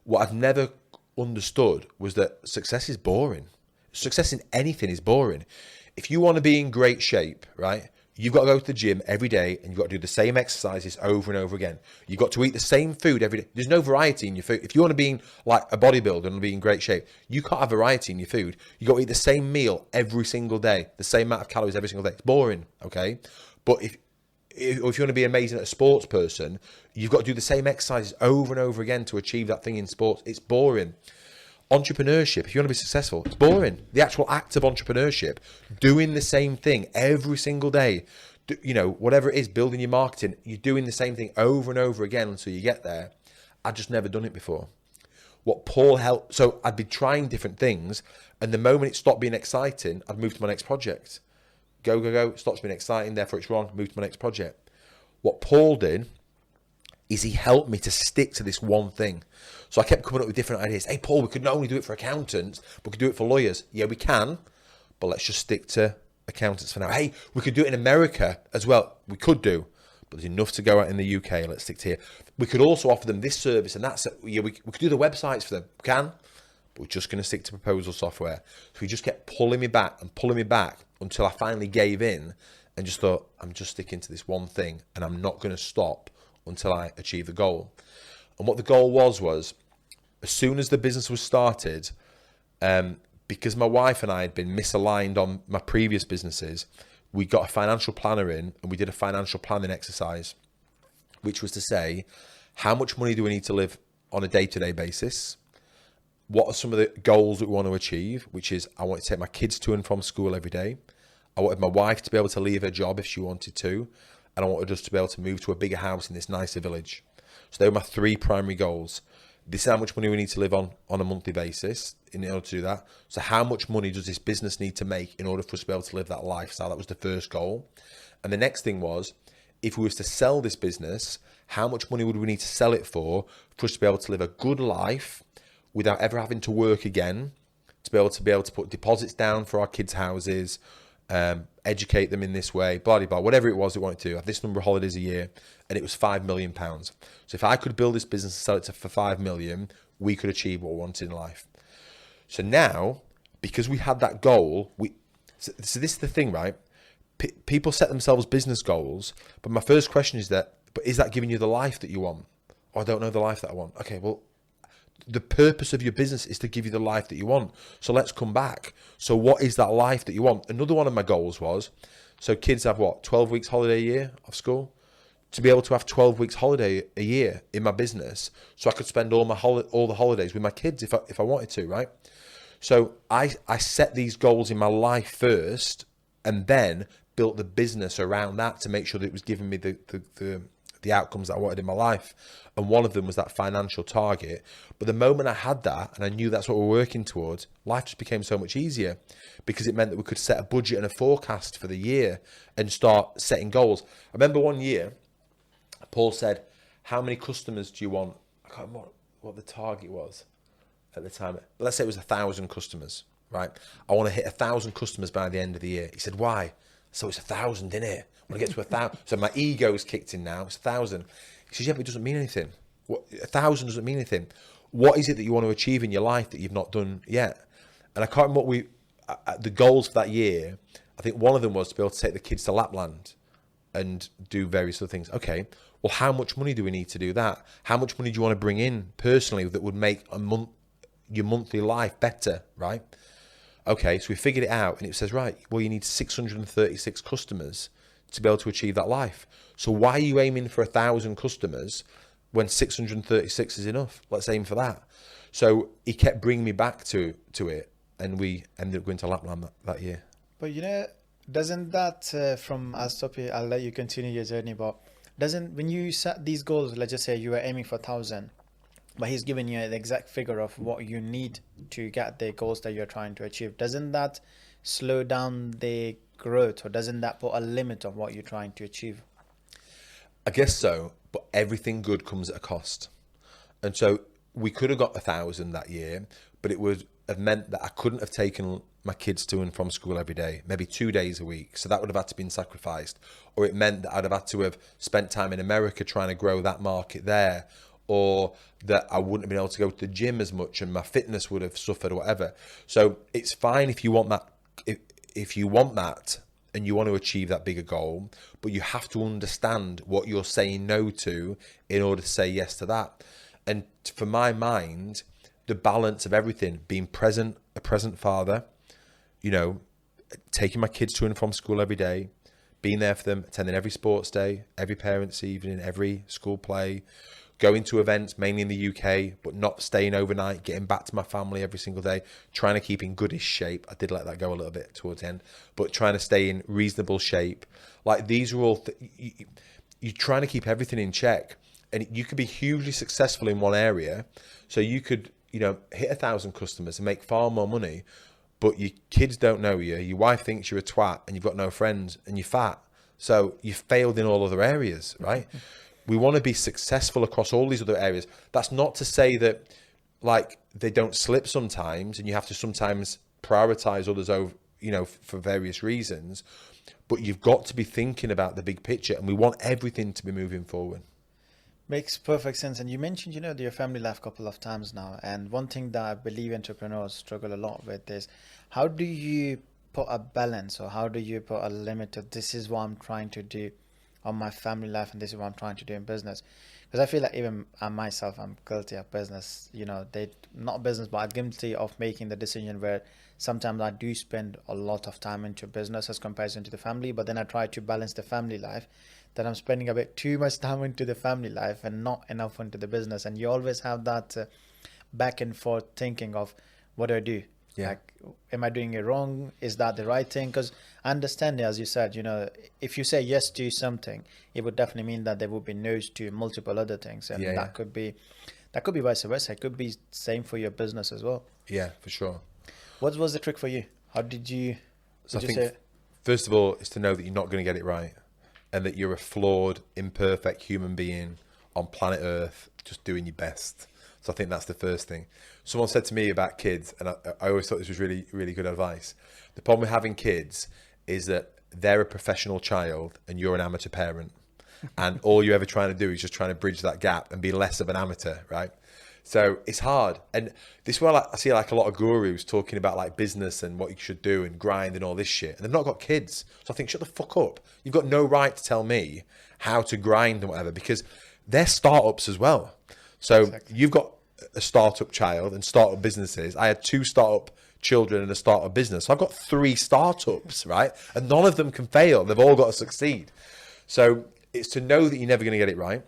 B: What I've never understood was that success is boring. Success in anything is boring. If you want to be in great shape, right, you've got to go to the gym every day and you've got to do the same exercises over and over again. You've got to eat the same food every day. There's no variety in your food. If you want to be like a bodybuilder and be in great shape, you can't have variety in your food. You've got to eat the same meal every single day, the same amount of calories every single day. It's boring, okay? But if you want to be amazing at a sports person, you've got to do the same exercises over and over again to achieve that thing in sports. It's boring. Entrepreneurship, if you want to be successful, it's boring. The actual act of entrepreneurship, doing the same thing every single day, whatever it is, building your marketing, you're doing the same thing over and over again until you get there. I'd just never done it before. What Paul helped, so I'd be trying different things, and the moment it stopped being exciting, I'd move to my next project. Go, it stops being exciting, therefore it's wrong, move to my next project. What Paul did is he helped me to stick to this one thing. So I kept coming up with different ideas. Hey, Paul, we could not only do it for accountants, but we could do it for lawyers. Yeah, we can, but let's just stick to accountants for now. Hey, we could do it in America as well. We could do, but there's enough to go out in the UK. Let's stick to here. We could also offer them this service and that's it. Yeah, we could do the websites for them. We can, but we're just going to stick to proposal software. So he just kept pulling me back until I finally gave in and just thought, I'm just sticking to this one thing and I'm not going to stop until I achieve the goal. And what the goal was as soon as the business was started, because my wife and I had been misaligned on my previous businesses, we got a financial planner in and we did a financial planning exercise, which was to say, how much money do we need to live on a day-to-day basis? What are some of the goals that we want to achieve? Which is, I want to take my kids to and from school every day. I wanted my wife to be able to leave her job if she wanted to. And I wanted us to be able to move to a bigger house in this nicer village. So they were my 3 primary goals. This is how much money we need to live on a monthly basis in order to do that. So how much money does this business need to make in order for us to be able to live that lifestyle? That was the first goal. And the next thing was, if we was to sell this business, how much money would we need to sell it for us to be able to live a good life without ever having to work again, to be able to put deposits down for our kids' houses, educate them in this way, blah, blah, blah, whatever it was we wanted to do, have this number of holidays a year, and it was £5 million. So if I could build this business and sell it for 5 million, we could achieve what we wanted in life. So now, because we had that goal, so this is the thing, right? People set themselves business goals, but my first question is but is that giving you the life that you want? Oh, I don't know the life that I want. Okay, well, the purpose of your business is to give you the life that you want. So let's come back. So what is that life that you want? Another one of my goals was, so kids have 12 weeks holiday a year off school? To be able to have 12 weeks holiday a year in my business, so I could spend all the holidays with my kids if I wanted to, right? So I set these goals in my life first, and then built the business around that to make sure that it was giving me the outcomes that I wanted in my life. And one of them was that financial target. But the moment I had that, and I knew that's what we're working towards, life just became so much easier, because it meant that we could set a budget and a forecast for the year and start setting goals. I remember one year, Paul said, how many customers do you want? I can't remember what the target was at the time. Let's say it was 1,000 customers, right? I want to hit 1,000 customers by the end of the year. He said, why? So it's 1,000, innit? I want to get to 1,000. So my ego's kicked in now. It's 1,000. He says, yeah, but it doesn't mean anything. 1,000 doesn't mean anything. What is it that you want to achieve in your life that you've not done yet? And I can't remember the goals for that year. I think one of them was to be able to take the kids to Lapland and do various other things. Okay, well, how much money do we need to do that? How much money do you want to bring in personally that would make your monthly life better, right? Okay, so we figured it out, and it says, right, well, you need 636 customers to be able to achieve that life. So why are you aiming for 1,000 customers when 636 is enough? Let's aim for that. So he kept bringing me back to it, and we ended up going to Lapland that year.
A: But doesn't that I'll stop you, I'll let you continue your journey, but when you set these goals, let's just say you were aiming for 1,000, but he's giving you the exact figure of what you need to get the goals that you're trying to achieve, doesn't that slow down the growth, or doesn't that put a limit of what you're trying to achieve?
B: I guess so, but everything good comes at a cost. And so we could have got 1,000 that year, but it would have meant that I couldn't have taken my kids to and from school every day, maybe 2 days a week. So that would have had to been sacrificed. Or it meant that I'd have had to have spent time in America trying to grow that market there, or that I wouldn't have been able to go to the gym as much and my fitness would have suffered or whatever. So it's fine if you want that, if you want that and you want to achieve that bigger goal, but you have to understand what you're saying no to in order to say yes to that. And for my mind, the balance of everything, being present, a present father, taking my kids to and from school every day, being there for them, attending every sports day, every parents' evening, every school play, going to events, mainly in the UK, but not staying overnight, getting back to my family every single day, trying to keep in goodish shape. I did let that go a little bit towards the end, but trying to stay in reasonable shape. Like, these are all, you're trying to keep everything in check, and you could be hugely successful in one area. So you could, hit 1,000 customers and make far more money, but your kids don't know you, your wife thinks you're a twat, and you've got no friends, and you're fat. So you've failed in all other areas, right? We want to be successful across all these other areas. That's not to say that, they don't slip sometimes, and you have to sometimes prioritize others over, for various reasons. But you've got to be thinking about the big picture, and we want everything to be moving forward.
A: Makes perfect sense. And you mentioned, your family life a couple of times now. And one thing that I believe entrepreneurs struggle a lot with is, how do you put a balance, or how do you put a limit to, this is what I'm trying to do on my family life, and this is what I'm trying to do in business? Because I feel like even myself, I'm guilty of business, not business, but I'm guilty of making the decision where sometimes I do spend a lot of time into business as comparison to the family, but then I try to balance the family life, that I'm spending a bit too much time into the family life and not enough into the business. And you always have that back and forth thinking of, what do I do?
B: Yeah.
A: Like, am I doing it wrong? Is that the right thing? Because I understand, as you said, if you say yes to something, it would definitely mean that there would be no's to multiple other things, and
B: Yeah, yeah.
A: that could be vice versa. It could be same for your business as well.
B: Yeah, for sure.
A: What was the trick for you? How did you?
B: So
A: Did
B: I
A: you
B: think,
A: say?
B: first of all, is to know that you're not going to get it right, and that you're a flawed, imperfect human being on planet Earth, just doing your best. So I think that's the first thing. Someone said to me about kids, and I always thought this was really, really good advice. The problem with having kids is that they're a professional child and you're an amateur parent. And all you're ever trying to do is just trying to bridge that gap and be less of an amateur, right? So it's hard. And this is where I see like a lot of gurus talking about like business and what you should do and grind and all this shit. And they've not got kids. So I think, shut the fuck up. You've got no right to tell me how to grind and whatever, because they're startups as well. So
A: Exactly.
B: you've got a startup child and startup businesses. I had 2 startup children and a startup business. So I've got 3 startups, right? And none of them can fail. They've all got to succeed. So it's to know that you're never going to get it right.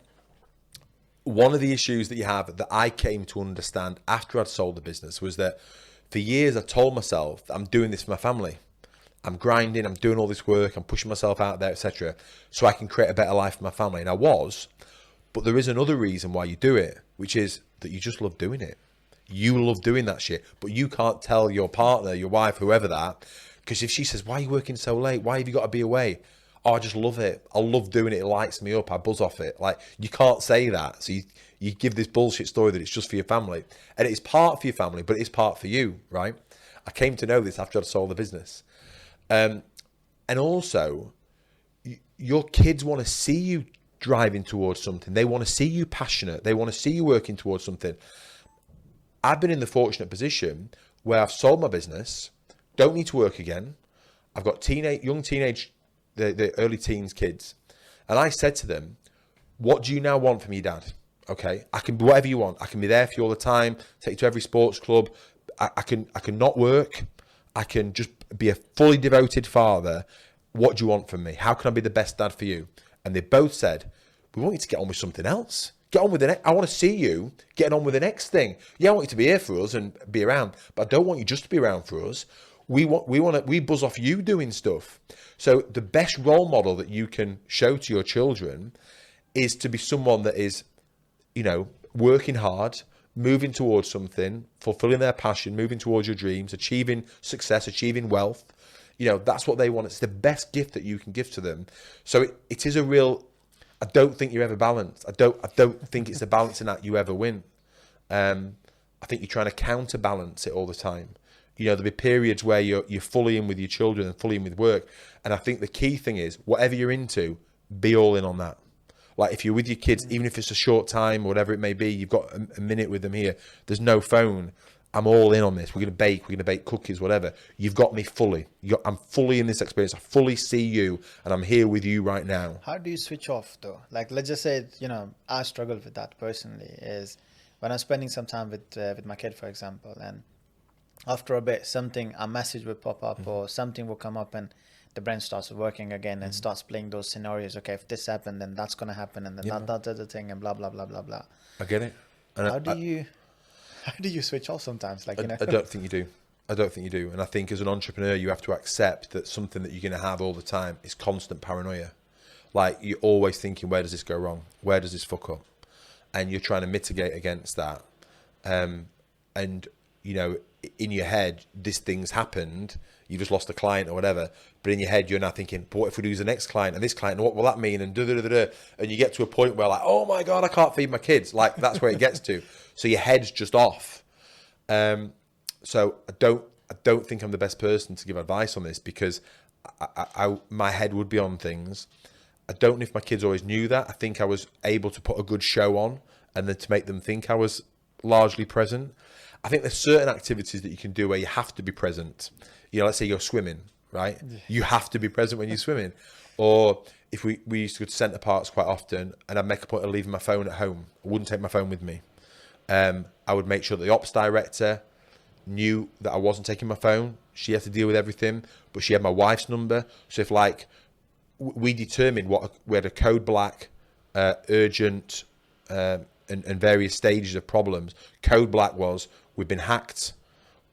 B: One of the issues that you have that I came to understand after I'd sold the business was that for years I told myself I'm doing this for my family. I'm grinding, I'm doing all this work, I'm pushing myself out there, etc. so I can create a better life for my family. And I was, but there is another reason why you do it, which is that you just love doing it. You love doing that shit, but you can't tell your partner, your wife, whoever that, because if she says, why are you working so late? Why have you got to be away? Oh, I just love it. I love doing it. It lights me up. I buzz off it. Like, you can't say that. So you give this bullshit story that it's just for your family. And it is part for your family, but it is part for you, right? I came to know this after I'd sold the business. And also, your kids want to see you driving towards something. They want to see you passionate. They want to see you working towards something. I've been in the fortunate position where I've sold my business, don't need to work again. I've got young teenage, the early teens kids. And I said to them, what do you now want from your dad? Okay, I can be whatever you want. I can be there for you all the time, take you to every sports club. I can not work. I can just be a fully devoted father. What do you want from me? How can I be the best dad for you? And they both said, we want you to get on with something else. Get on with the next. I want to see you getting on with the next thing. Yeah, I want you to be here for us and be around, but I don't want you just to be around for us. We buzz off you doing stuff. So the best role model that you can show to your children is to be someone that is, working hard, moving towards something, fulfilling their passion, moving towards your dreams, achieving success, achieving wealth. That's what they want. It's the best gift that you can give to them. So it is a real, I don't think you're ever balanced. I don't think it's a balancing act you ever win. I think you're trying to counterbalance it all the time. There'll be periods where you're fully in with your children and fully in with work. And I think the key thing is, whatever you're into, be all in on that. Like, if you're with your kids, even if it's a short time or whatever it may be, you've got a minute with them here, there's no phone. I'm all in on this. We're going to bake cookies, whatever. You've got me fully. I'm fully in this experience. I fully see you, and I'm here with you right now.
A: How do you switch off though? Like, let's just say, I struggle with that personally, is when I'm spending some time with my kid, for example, and after a bit, a message will pop up or something will come up, and the brain starts working again and starts playing those scenarios. Okay, if this happened, then that's going to happen, and then that other thing, and blah, blah, blah, blah, blah.
B: I get it. And
A: How do you switch off sometimes? Like,
B: I don't think you do. I don't think you do. And I think as an entrepreneur, you have to accept that something that you're going to have all the time is constant paranoia. Like, you're always thinking, where does this go wrong? Where does this fuck up? And you're trying to mitigate against that. And, in your head, this thing's happened. You just lost a client or whatever. But in your head, you're now thinking, but what if we lose the next client and this client? And what will that mean? And da-da-da-da. And you get to a point where, like, oh my God, I can't feed my kids. Like, that's where it gets to. So your head's just off. So I don't think I'm the best person to give advice on this, because my head would be on things. I don't know if my kids always knew that. I think I was able to put a good show on and then to make them think I was largely present. I think there's certain activities that you can do where you have to be present. Let's say you're swimming, right? Yeah. You have to be present when you're swimming. Or if we used to go to Centre Parks quite often, and I'd make a point of leaving my phone at home. I wouldn't take my phone with me. I would make sure that the ops director knew that I wasn't taking my phone. She had to deal with everything, but she had my wife's number. So if we determined we had a code black, urgent, and various stages of problems. Code black was, we've been hacked,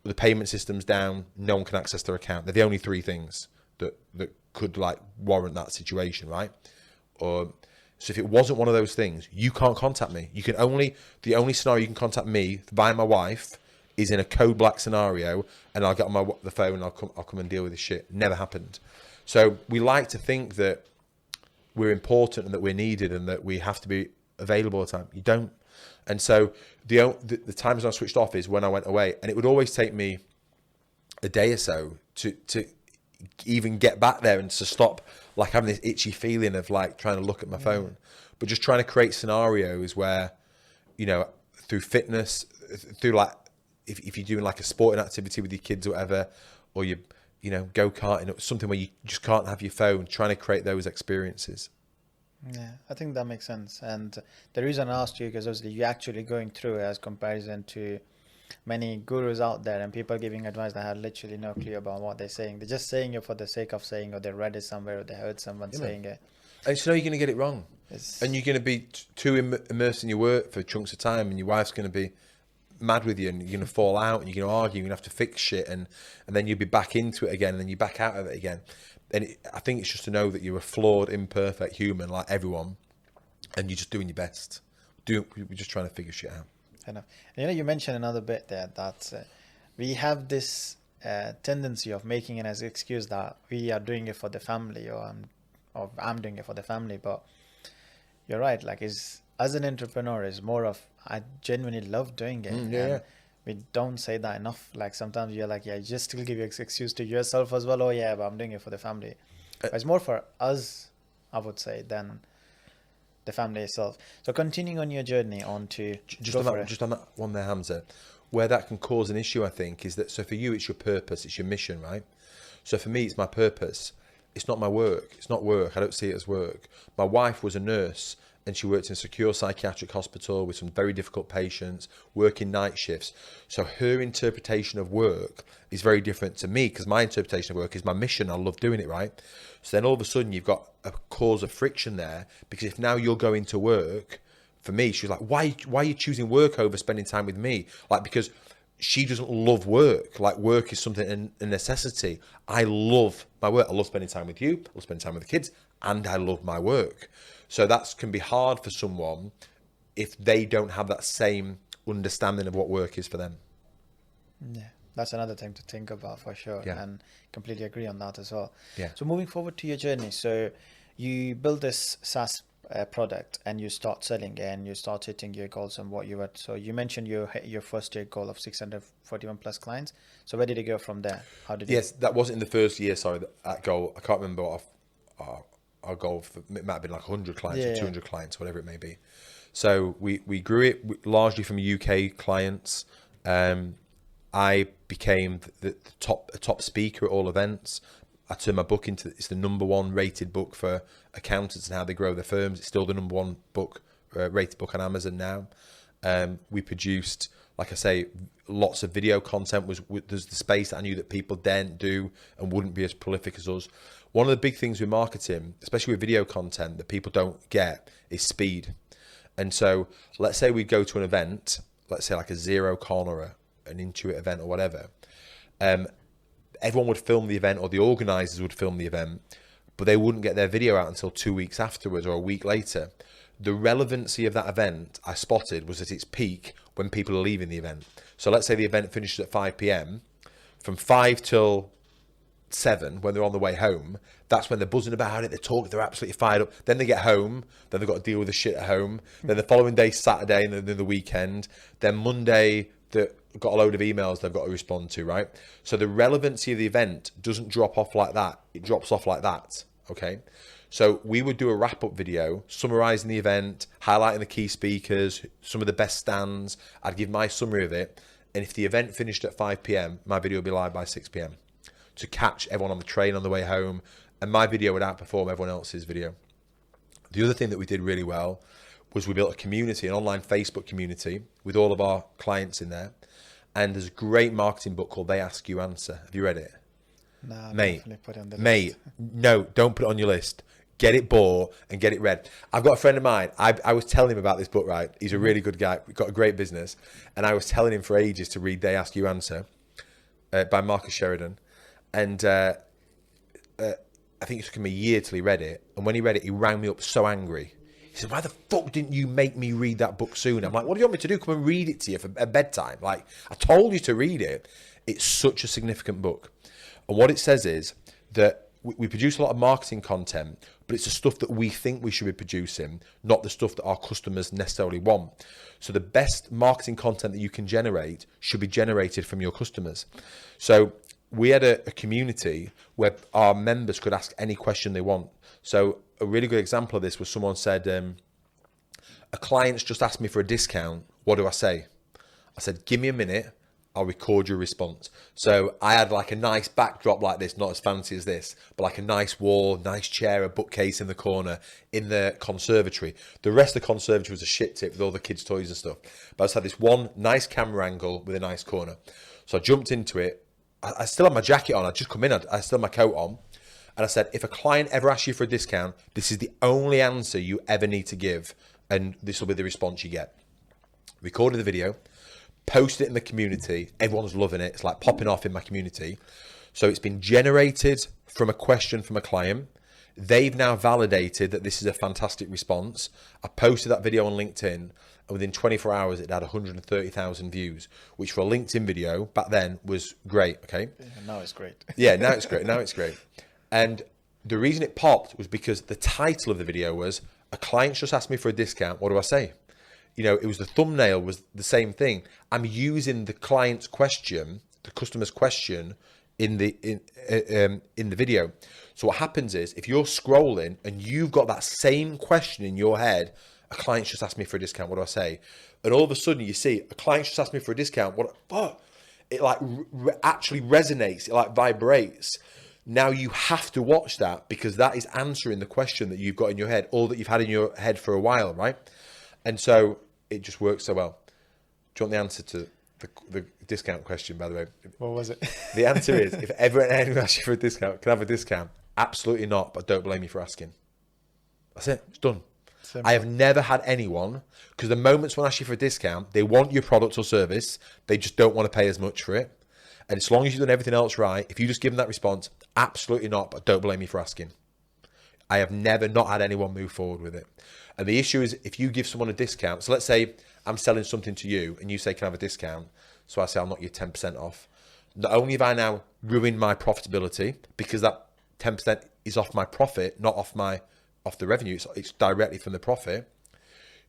B: the payment system's down, no one can access their account. They're the only three things that could like warrant that situation, right? Or so if it wasn't one of those things, you can't contact me. The only scenario you can contact me via my wife is in a code black scenario, and I'll get on the phone and I'll come and deal with this shit. Never happened. So we like to think that we're important and that we're needed and that we have to be available all the time. You don't. And so the times I switched off is when I went away, and it would always take me a day or so to even get back there and to stop like having this itchy feeling of like trying to look at my phone, but just trying to create scenarios where, you know, through fitness, through like if you're doing like a sporting activity with your kids or whatever, or you know, go-karting, something where you just can't have your phone, trying to create those experiences.
A: Yeah, I think that makes sense. And the reason I asked you, because obviously you're actually going through it as comparison to many gurus out there and people giving advice that have literally no clue about what they're saying. They're just saying it for the sake of saying, or they read it somewhere, or they heard someone saying it.
B: And so you're going to get it wrong. And you're going to be too immersed in your work for chunks of time, and your wife's going to be mad with you, and you're going to fall out, and you're going to argue, you're going to have to fix shit, and then you'll be back into it again, and then you're back out of it again. And I think it's just to know that you're a flawed, imperfect human like everyone, and you're just doing your best. We're just trying to figure shit out.
A: Enough. And, you know, you mentioned another bit there that we have this tendency of making it as an excuse that we are doing it for the family, or I'm doing it for the family. But you're right. Like, as an entrepreneur, is more of I genuinely love doing it.
B: Yeah.
A: We don't say that enough. Like sometimes you're like, yeah, you just still give your excuse to yourself as well. Oh yeah, but I'm doing it for the family. But it's more for us, I would say, than the family itself. So continuing on your journey on to
B: just on that one there, Hamza, where that can cause an issue, I think, is that, so for you, it's your purpose, it's your mission, right? So for me, it's my purpose. It's not my work. It's not work. I don't see it as work. My wife was a nurse, and she worked in a secure psychiatric hospital with some very difficult patients, working night shifts. So her interpretation of work is very different to me, because my interpretation of work is my mission. I love doing it, right? So then all of a sudden you've got a cause of friction there, because if now you're going to work, for me, she was like, why are you choosing work over spending time with me? Like, because she doesn't love work. Like, work is something, a necessity. I love my work. I love spending time with you. I love spending time with the kids, and I love my work. So that can be hard for someone if they don't have that same understanding of what work is for them.
A: Yeah, that's another thing to think about for sure.
B: Yeah.
A: And completely agree on that as well.
B: Yeah.
A: So moving forward to your journey. So you build this SaaS product and you start selling and you start hitting your goals and what you were. So you mentioned you hit your first year goal of 641 plus clients. So where did it go from there? How did
B: Yes, that wasn't in the first year. Sorry, that goal. I can't remember what our goal for, it might have been like 100 clients or 200 clients, whatever it may be. So we grew it largely from UK clients. I became the top speaker at all events. I turned my book into, it's the #1 rated book for accountants and how they grow their firms. It's still the #1 book, rated book on Amazon now. We produced, like I say, lots of video content. There's the space that I knew that people daren't do and wouldn't be as prolific as us. One of the big things with marketing, especially with video content, that people don't get is speed. And so let's say we go to an event, let's say like a ZeroCon or an Intuit event or whatever. Everyone would film the event, or the organizers would film the event, but they wouldn't get their video out until 2 weeks afterwards or a week later. The relevancy of that event, I spotted, was at its peak when people are leaving the event. So let's say the event finishes at 5 p.m. From 5 till 7, when they're on the way home, that's when they're buzzing about it, they're absolutely fired up. Then they get home, then they've got to deal with the shit at home. Then the following day, Saturday, and then the weekend. Then Monday, they've got a load of emails they've got to respond to, right? So the relevancy of the event doesn't drop off like that. It drops off like that, okay? So we would do a wrap-up video summarising the event, highlighting the key speakers, some of the best stands. I'd give my summary of it. And if the event finished at 5 p.m, my video would be live by 6 p.m. to catch everyone on the train on the way home. And my video would outperform everyone else's video. The other thing that we did really well was we built a community, an online Facebook community with all of our clients in there. And there's a great marketing book called They Ask You Answer. Have you read it?
A: No,
B: mate,
A: put it on the
B: mate,
A: list.
B: No, don't put it on your list. Get it bought and get it read. I've got a friend of mine. I was telling him about this book, right? He's a really good guy. Got a great business. And I was telling him for ages to read They Ask You Answer. by Marcus Sheridan. And I think it took him a year till he read it. And when he read it, he rang me up so angry. He said, why the fuck didn't you make me read that book sooner? I'm like, what do you want me to do? Come and read it to you for at bedtime? Like, I told you to read it. It's such a significant book. And what it says is that we produce a lot of marketing content, but it's the stuff that we think we should be producing, not the stuff that our customers necessarily want. So the best marketing content that you can generate should be generated from your customers. So we had a community where our members could ask any question they want. So a really good example of this was someone said, a client's just asked me for a discount. What do I say? I said, give me a minute. I'll record your response. So I had like a nice backdrop like this, not as fancy as this, but like a nice wall, nice chair, a bookcase in the corner in the conservatory. The rest of the conservatory was a shit tip with all the kids' toys and stuff. But I just had this one nice camera angle with a nice corner. So I jumped into it. I still had my jacket on. I'd just come in. I still had my coat on. And I said, if a client ever asks you for a discount, this is the only answer you ever need to give. And this will be the response you get. Recorded the video. Posted it in the community. Everyone's loving it. It's like popping off in my community. So it's been generated from a question from a client. They've now validated that this is a fantastic response. I posted that video on LinkedIn, and within 24 hours, it had 130,000 views, which for a LinkedIn video back then was great. Okay.
A: Now it's great.
B: Yeah, now it's great. Now it's great. And the reason it popped was because the title of the video was, a client just asked me for a discount. What do I say? You know, it was the thumbnail was the same thing. I'm using the client's question, the customer's question in the video. So what happens is if you're scrolling and you've got that same question in your head, a client just asked me for a discount. What do I say? And all of a sudden you see a client just asked me for a discount. What? It like actually resonates. It like vibrates. Now you have to watch that because that is answering the question that you've got in your head or that you've had in your head for a while, right? And so it just works so well. Do you want the answer to the discount question, by the way?
A: What was it?
B: The answer is, if ever anyone asks you for a discount, can I have a discount? Absolutely not, but don't blame me for asking. That's it. It's done.
A: Simple.
B: I have never had anyone, because the moments when I ask you for a discount, they want your product or service. They just don't want to pay as much for it. And as long as you've done everything else right, if you just give them that response, absolutely not, but don't blame me for asking. I have never not had anyone move forward with it. And the issue is if you give someone a discount, so let's say I'm selling something to you and you say, can I have a discount? So I say, I'll knock you 10% off. Not only have I now ruined my profitability because that 10% is off my profit, not off the revenue. It's directly from the profit.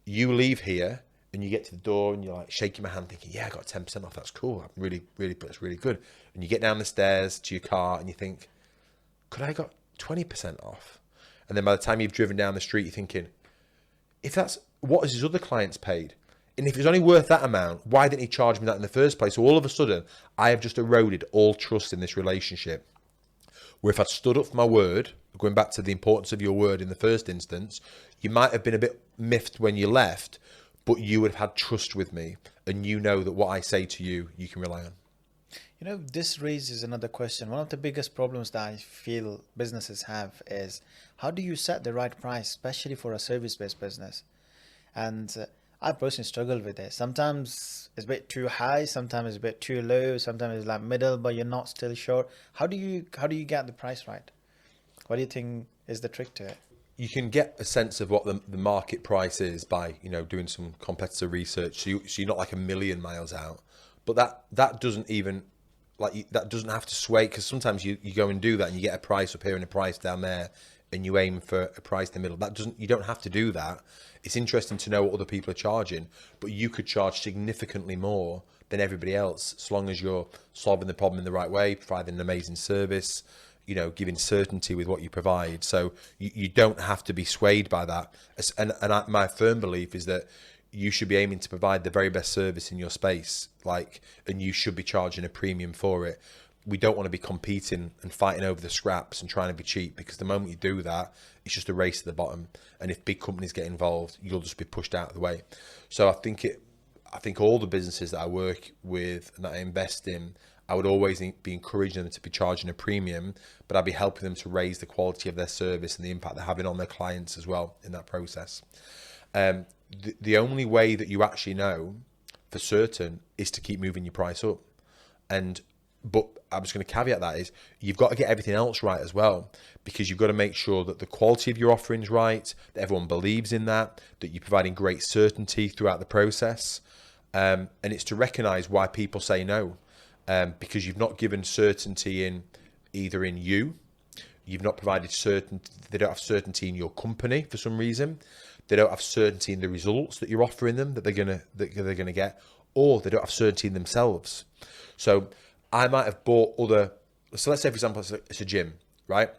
B: You leave here and you get to the door and you're like shaking my hand thinking, yeah, I got 10% off. That's cool. That's really good. And you get down the stairs to your car and you think, could I have got 20% off? And then by the time you've driven down the street, you're thinking, if that's what has his other clients paid? And if it's only worth that amount, why didn't he charge me that in the first place? So all of a sudden, I have just eroded all trust in this relationship. Where if I'd stood up for my word, going back to the importance of your word in the first instance, you might have been a bit miffed when you left, but you would have had trust with me. And you know that what I say to you, you can rely on.
A: You know, this raises another question. One of the biggest problems that I feel businesses have is how do you set the right price, especially for a service-based business? And I personally struggle with it. Sometimes it's a bit too high, sometimes it's a bit too low, sometimes it's like middle, but you're not still sure. How do you get the price right? What do you think is the trick to it?
B: You can get a sense of what the market price is by, doing some competitor research. So you're not like a million miles out, but that doesn't even that doesn't have to sway, because sometimes you go and do that and you get a price up here and a price down there and you aim for a price in the middle. You don't have to do that. It's interesting to know what other people are charging, but you could charge significantly more than everybody else as long as you're solving the problem in the right way, providing an amazing service, giving certainty with what you provide. So you don't have to be swayed by that. And my firm belief is that you should be aiming to provide the very best service in your space, and you should be charging a premium for it. We don't want to be competing and fighting over the scraps and trying to be cheap, because the moment you do that, it's just a race to the bottom. And if big companies get involved, you'll just be pushed out of the way. So I think all the businesses that I work with and that I invest in, I would always be encouraging them to be charging a premium, but I'd be helping them to raise the quality of their service and the impact they're having on their clients as well in that process. The only way that you actually know for certain is to keep moving your price up. And But I'm just going to caveat that is you've got to get everything else right as well, because you've got to make sure that the quality of your offering's right, that everyone believes in that you're providing great certainty throughout the process. And it's to recognize why people say no, because you've not given certainty in either in you've not provided certainty, they don't have certainty in your company for some reason, they don't have certainty in the results that you're offering them that they're gonna get, or they don't have certainty in themselves. So I might have bought so let's say for example it's a gym, right?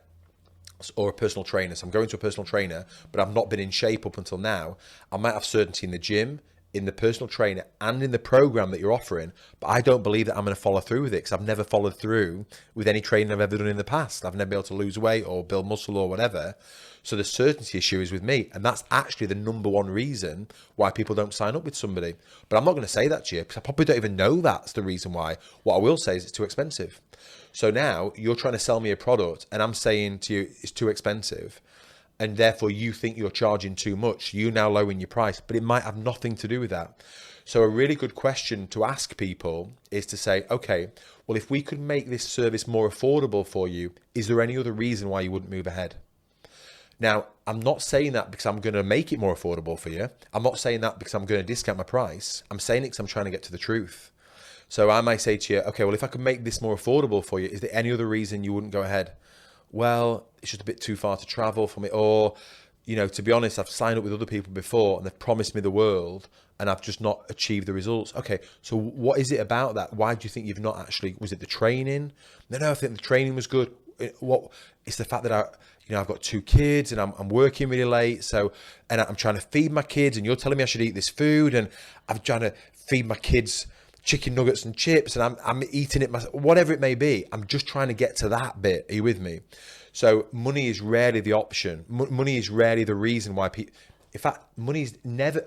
B: Or a personal trainer. So I'm going to a personal trainer, but I've not been in shape up until now. I might have certainty in the gym, in the personal trainer, and in the program that you're offering, but I don't believe that I'm going to follow through with it, because I've never followed through with any training I've ever done in the past. I've never been able to lose weight or build muscle or whatever. So the certainty issue is with me, and that's actually the number one reason why people don't sign up with somebody. But I'm not going to say that to you, because I probably don't even know that's the reason why. What I will say is it's too expensive. So now you're trying to sell me a product, and I'm saying to you it's too expensive, and therefore you think you're charging too much. You now lowering your price, but it might have nothing to do with that. So a really good question to ask people is to say, okay, well, if we could make this service more affordable for you, is there any other reason why you wouldn't move ahead? Now, I'm not saying that because I'm going to make it more affordable for you. I'm not saying that because I'm going to discount my price. I'm saying it because I'm trying to get to the truth. So I might say to you, okay, well, if I could make this more affordable for you, is there any other reason you wouldn't go ahead? Well, it's just a bit too far to travel for me. Or, to be honest, I've signed up with other people before and they've promised me the world and I've just not achieved the results. Okay, so what is it about that? Why do you think you've not actually, was it the training? No, I think the training was good. It's the fact that I've got 2 kids and I'm working really late. And I'm trying to feed my kids and you're telling me I should eat this food, and I'm trying to feed my kids chicken nuggets and chips and I'm eating it myself, whatever it may be. I'm just trying to get to that bit. Are you with me? So money is rarely the option. Money is rarely the reason why people, in fact, money is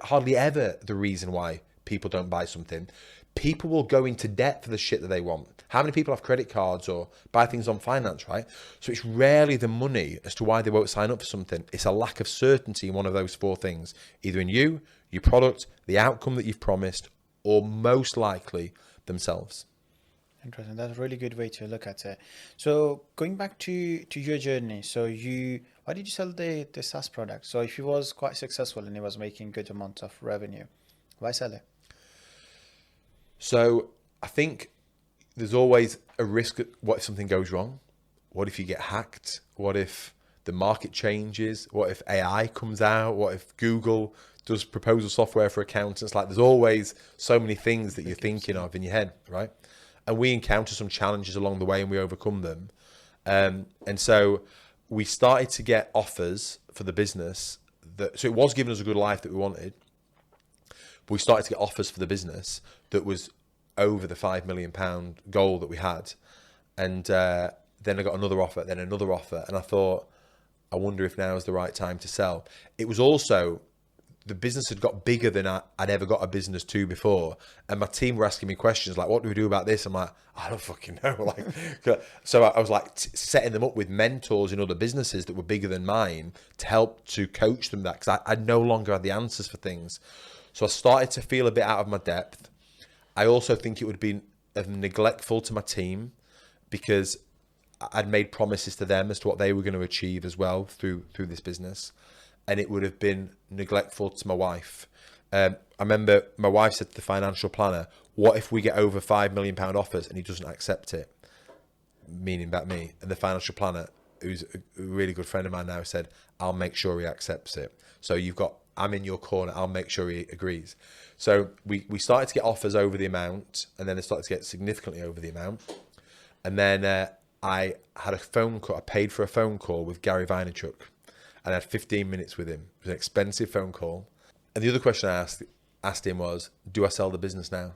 B: hardly ever the reason why people don't buy something. People will go into debt for the shit that they want. How many people have credit cards or buy things on finance, right? So it's rarely the money as to why they won't sign up for something. It's a lack of certainty in one of those 4 things, either in you, your product, the outcome that you've promised, or most likely themselves.
A: Interesting. That's a really good way to look at it. So going back to your journey, so why did you sell the SaaS product? So if it was quite successful and it was making good amount of revenue, why sell it?
B: So I think there's always a risk. What if something goes wrong? What if you get hacked? What if the market changes? What if AI comes out? What if Google does proposal software for accountants? Like, there's always so many things that you're thinking of in your head, right? And we encounter some challenges along the way and we overcome them. And so we started to get offers for the business so it was giving us a good life that we wanted, but we started to get offers for the business that was over the £5 million goal that we had. And then I got another offer, then another offer. And I thought, I wonder if now is the right time to sell. It was also, the business had got bigger than I'd ever got a business to before. And my team were asking me questions like, what do we do about this? I'm like, I don't fucking know. So I was like setting them up with mentors in other businesses that were bigger than mine to help to coach them that, because I no longer had the answers for things. So I started to feel a bit out of my depth. I also think it would be neglectful to my team, because I'd made promises to them as to what they were going to achieve as well through this business. And it would have been neglectful to my wife. I remember my wife said to the financial planner, what if we get over £5 million offers and he doesn't accept it? Meaning about me. And the financial planner, who's a really good friend of mine now, said, I'll make sure he accepts it. So I'm in your corner, I'll make sure he agrees. So we started to get offers over the amount, and then they started to get significantly over the amount. And then I had a phone call, I paid for a phone call with Gary Vaynerchuk. And I had 15 minutes with him. It was an expensive phone call. And the other question I asked him was, do I sell the business now?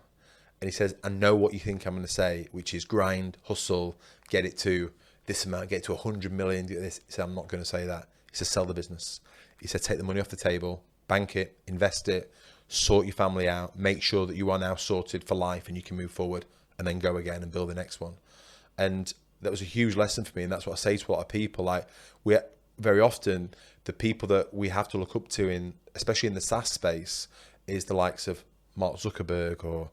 B: And he says, I know what you think I'm going to say, which is grind, hustle, get it to this amount, get it to 100 million, do this. He said, I'm not going to say that. He said, sell the business. He said, take the money off the table, bank it, invest it, sort your family out, make sure that you are now sorted for life and you can move forward, and then go again and build the next one. And that was a huge lesson for me. And that's what I say to a lot of people. Like, very often the people that we have to look up to, especially in the SaaS space, is the likes of Mark Zuckerberg or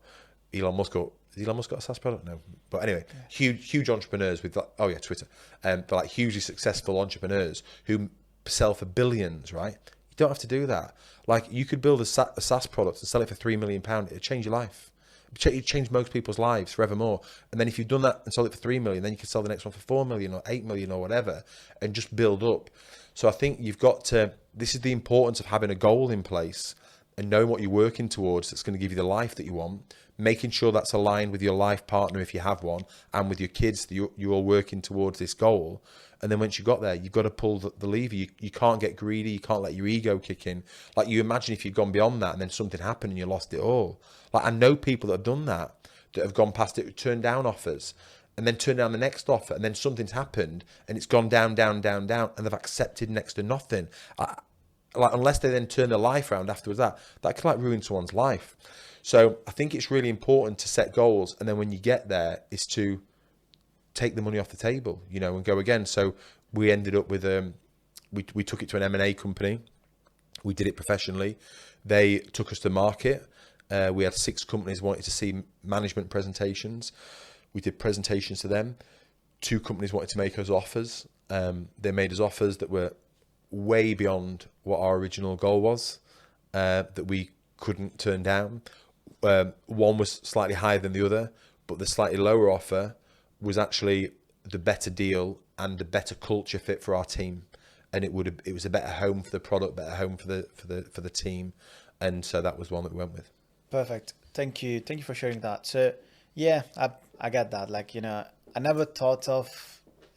B: Elon Musk, or has Elon Musk got a SaaS product? No. But anyway, huge entrepreneurs with like, oh yeah, Twitter. But like hugely successful entrepreneurs who sell for billions, right? You don't have to do that. Like you could build a SaaS product and sell it for £3 million. It'd change your life. It'd change most people's lives forevermore. And then if you've done that and sold it for 3 million, then you can sell the next one for 4 million or 8 million or whatever, and just build up. So I think you've got to, this is the importance of having a goal in place and knowing what you're working towards that's going to give you the life that you want, making sure that's aligned with your life partner if you have one, and with your kids, that you're all working towards this goal. And then once you got there, you've got to pull the lever. You can't get greedy. You can't let your ego kick in. Like you imagine if you'd gone beyond that and then something happened and you lost it all. Like I know people that have done that have gone past it, turned down offers, and then turned down the next offer, and then something's happened and it's gone down, and they've accepted next to nothing. Like unless they then turn their life around afterwards, that can like ruin someone's life. So I think it's really important to set goals, and then when you get there, is to take the money off the table, you know, and go again. So we ended up with we took it to an M&A company. We did it professionally. They took us to market. We had 6 companies wanted to see management presentations. We did presentations to them. 2 companies wanted to make us offers. They made us offers that were way beyond what our original goal was, that we couldn't turn down. One was slightly higher than the other, but the slightly lower offer was actually the better deal and the better culture fit for our team. And it was a better home for the product, better home for the team. And so that was one that we went with.
A: Perfect. Thank you for sharing that. So yeah, I get that. Like, you know, I never thought of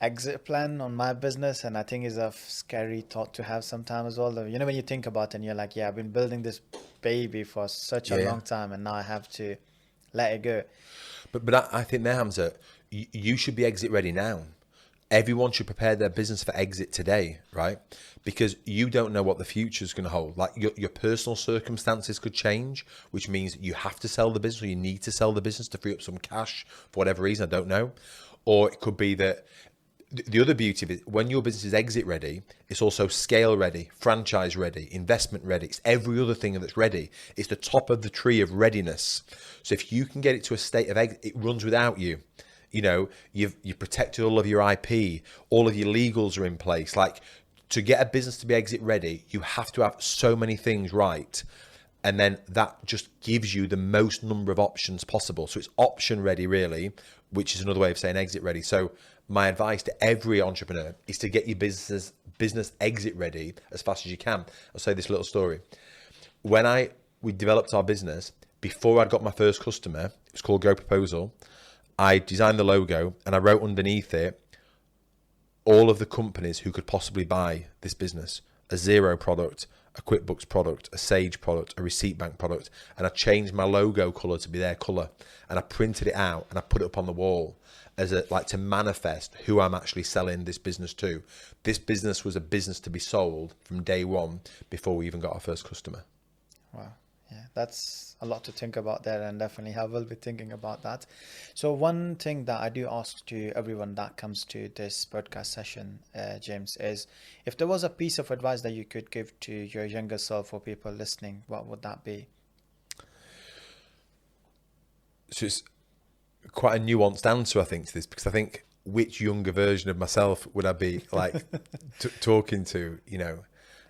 A: exit plan on my business, and I think it's a scary thought to have sometimes as well. You know, when you think about it and you're like, yeah, I've been building this baby for such a long time and now I have to let it go.
B: But I think there, Hamza, you should be exit ready now. Everyone should prepare their business for exit today, right? Because you don't know what the future is going to hold. Like your personal circumstances could change, which means you have to sell the business, or you need to sell the business to free up some cash for whatever reason, I don't know. Or it could be that the other beauty of it, when your business is exit ready, it's also scale ready, franchise ready, investment ready. It's every other thing that's ready. It's the top of the tree of readiness. So if you can get it to a state of exit, it runs without you. You know, you've protected all of your IP, all of your legals are in place. Like, to get a business to be exit ready, you have to have so many things right. And then that just gives you the most number of options possible. So it's option ready, really, which is another way of saying exit ready. So my advice to every entrepreneur is to get your business exit ready as fast as you can. I'll say this little story. When we developed our business, before I'd got my first customer, it was called Go Proposal. I designed the logo and I wrote underneath it all of the companies who could possibly buy this business. A Xero product, a QuickBooks product, a Sage product, a Receipt Bank product. And I changed my logo colour to be their colour. And I printed it out and I put it up on the wall as to manifest who I'm actually selling this business to. This business was a business to be sold from day one before we even got our first customer.
A: Wow. Yeah, that's a lot to think about there, and definitely I will be thinking about that. So one thing that I do ask to everyone that comes to this podcast session, James, is if there was a piece of advice that you could give to your younger self or people listening, what would that be?
B: So it's quite a nuanced answer, I think, to this, because I think which younger version of myself would I be like talking to, you know?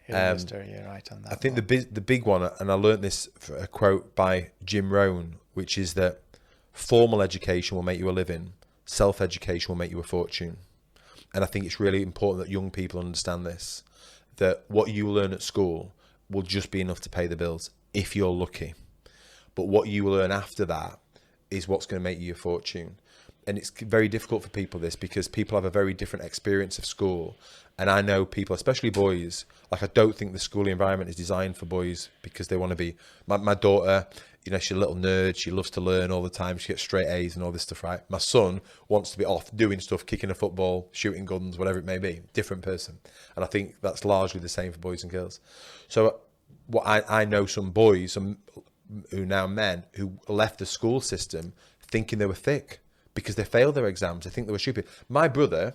A: You're right on that.
B: I think the big one, and I learned this from a quote by Jim Rohn, which is that formal education will make you a living, self-education will make you a fortune. And I think it's really important that young people understand this, that what you learn at school will just be enough to pay the bills if you're lucky. But what you learn after that is what's going to make you a fortune. And it's very difficult for people, this, because people have a very different experience of school. And I know people, especially boys, like I don't think the schooling environment is designed for boys because they want to be, my daughter, you know, she's a little nerd. She loves to learn all the time. She gets straight A's and all this stuff, right? My son wants to be off doing stuff, kicking a football, shooting guns, whatever it may be. Different person. And I think that's largely the same for boys and girls. So what I know some boys who now men who left the school system thinking they were thick because they failed their exams. They think they were stupid. My brother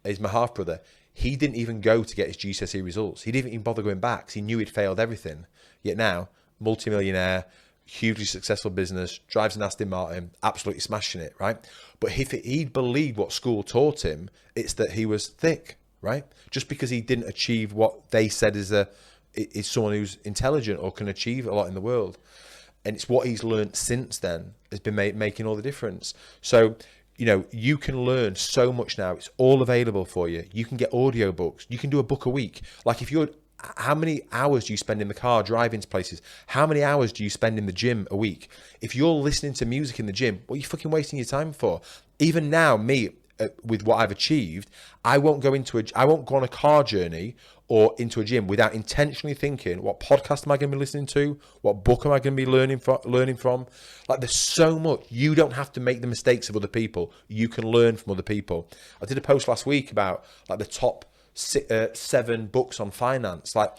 B: is my half brother. He didn't even go to get his GCSE results. He didn't even bother going back because he knew he'd failed everything. Yet now, multimillionaire, hugely successful business, drives an Aston Martin, absolutely smashing it, right? But if he'd believed what school taught him, it's that he was thick, right? Just because he didn't achieve what they said is someone who's intelligent or can achieve a lot in the world. And it's what he's learned since then has been making all the difference. So, you know, you can learn so much now. It's all available for you. You can get audiobooks. You can do a book a week. Like how many hours do you spend in the car driving to places? How many hours do you spend in the gym a week? If you're listening to music in the gym, what are you fucking wasting your time for? Even now, me, with what I've achieved, I won't go on a car journey or into a gym without intentionally thinking, what podcast am I going to be listening to? What book am I going to be learning from? Like, there's so much. You don't have to make the mistakes of other people. You can learn from other people. I did a post last week about like the top 7 books on finance. Like,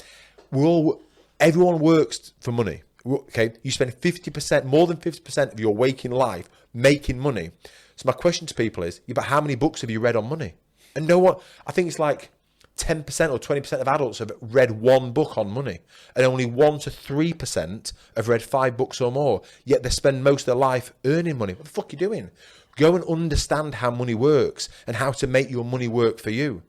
B: everyone works for money. Okay, you spend 50%, more than 50% of your waking life making money. So my question to people is, yeah, but how many books have you read on money? And no one, I think it's like 10% or 20% of adults have read one book on money, and only 1 to 3% have read 5 books or more. Yet they spend most of their life earning money. What the fuck are you doing? Go and understand how money works and how to make your money work for you.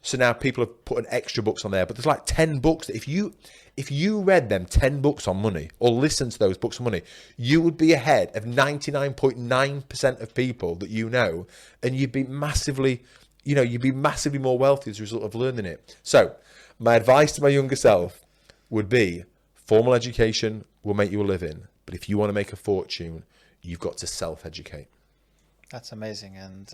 B: So now people have put an extra books on there, but there's like 10 books that if you read them 10 books on money or listened to those books on money, you would be ahead of 99.9% of people that you know, and you'd be massively more wealthy as a result of learning it. So my advice to my younger self would be, formal education will make you a living, but if you want to make a fortune, you've got to self-educate.
A: That's amazing. And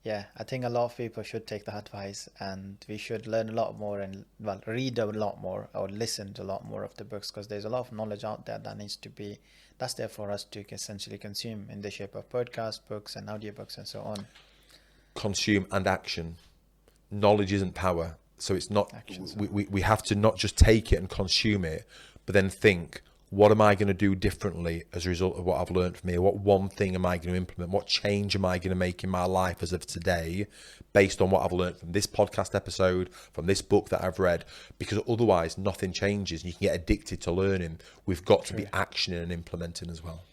A: yeah, I think a lot of people should take that advice, and we should learn a lot more and read a lot more or listen to a lot more of the books, because there's a lot of knowledge out there that's there for us to essentially consume in the shape of podcasts, books and audiobooks and so on.
B: Consume and action. Knowledge isn't power. So it's not, we have to not just take it and consume it, but then think, what am I going to do differently as a result of what I've learned from here? What one thing am I going to implement? What change am I going to make in my life as of today based on what I've learned from this podcast episode, from this book that I've read? Because otherwise nothing changes and you can get addicted to learning. We've got to be actioning and implementing as well.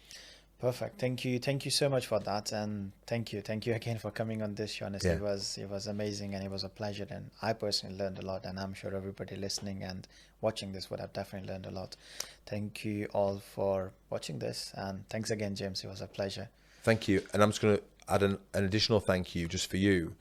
A: Perfect. Thank you so much for that, and thank you again for coming on this show. Honestly, it was amazing, and it was a pleasure, and I personally learned a lot, and I'm sure everybody listening and watching this would have definitely learned a lot. Thank you all for watching this, and thanks again, James. It was a pleasure.
B: Thank you. And I'm just going to add an additional thank you just for you,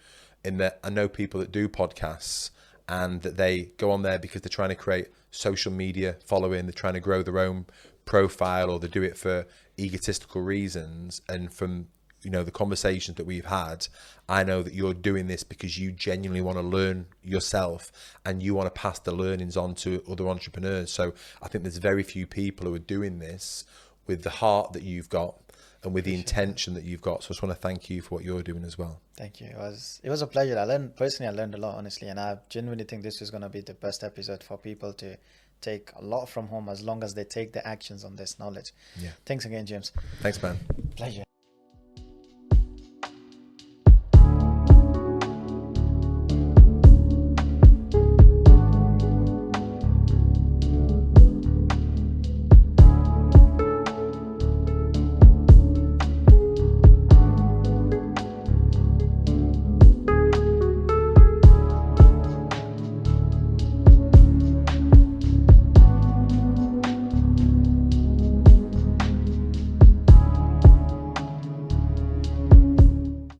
B: in that I know people that do podcasts and that they go on there because they're trying to create social media following, they're trying to grow their own profile, or they do it for egotistical reasons. And from the conversations that we've had, I know that you're doing this because you genuinely want to learn yourself and you want to pass the learnings on to other entrepreneurs. So I think there's very few people who are doing this with the heart that you've got and with the intention that you've got. So I just want to thank you for what you're doing as well.
A: Thank you. It was a pleasure. I learned a lot, honestly, and I genuinely think this is going to be the best episode for people to take a lot from home, as long as they take the actions on this knowledge.
B: Yeah.
A: Thanks again, James.
B: Thanks, man.
A: Pleasure.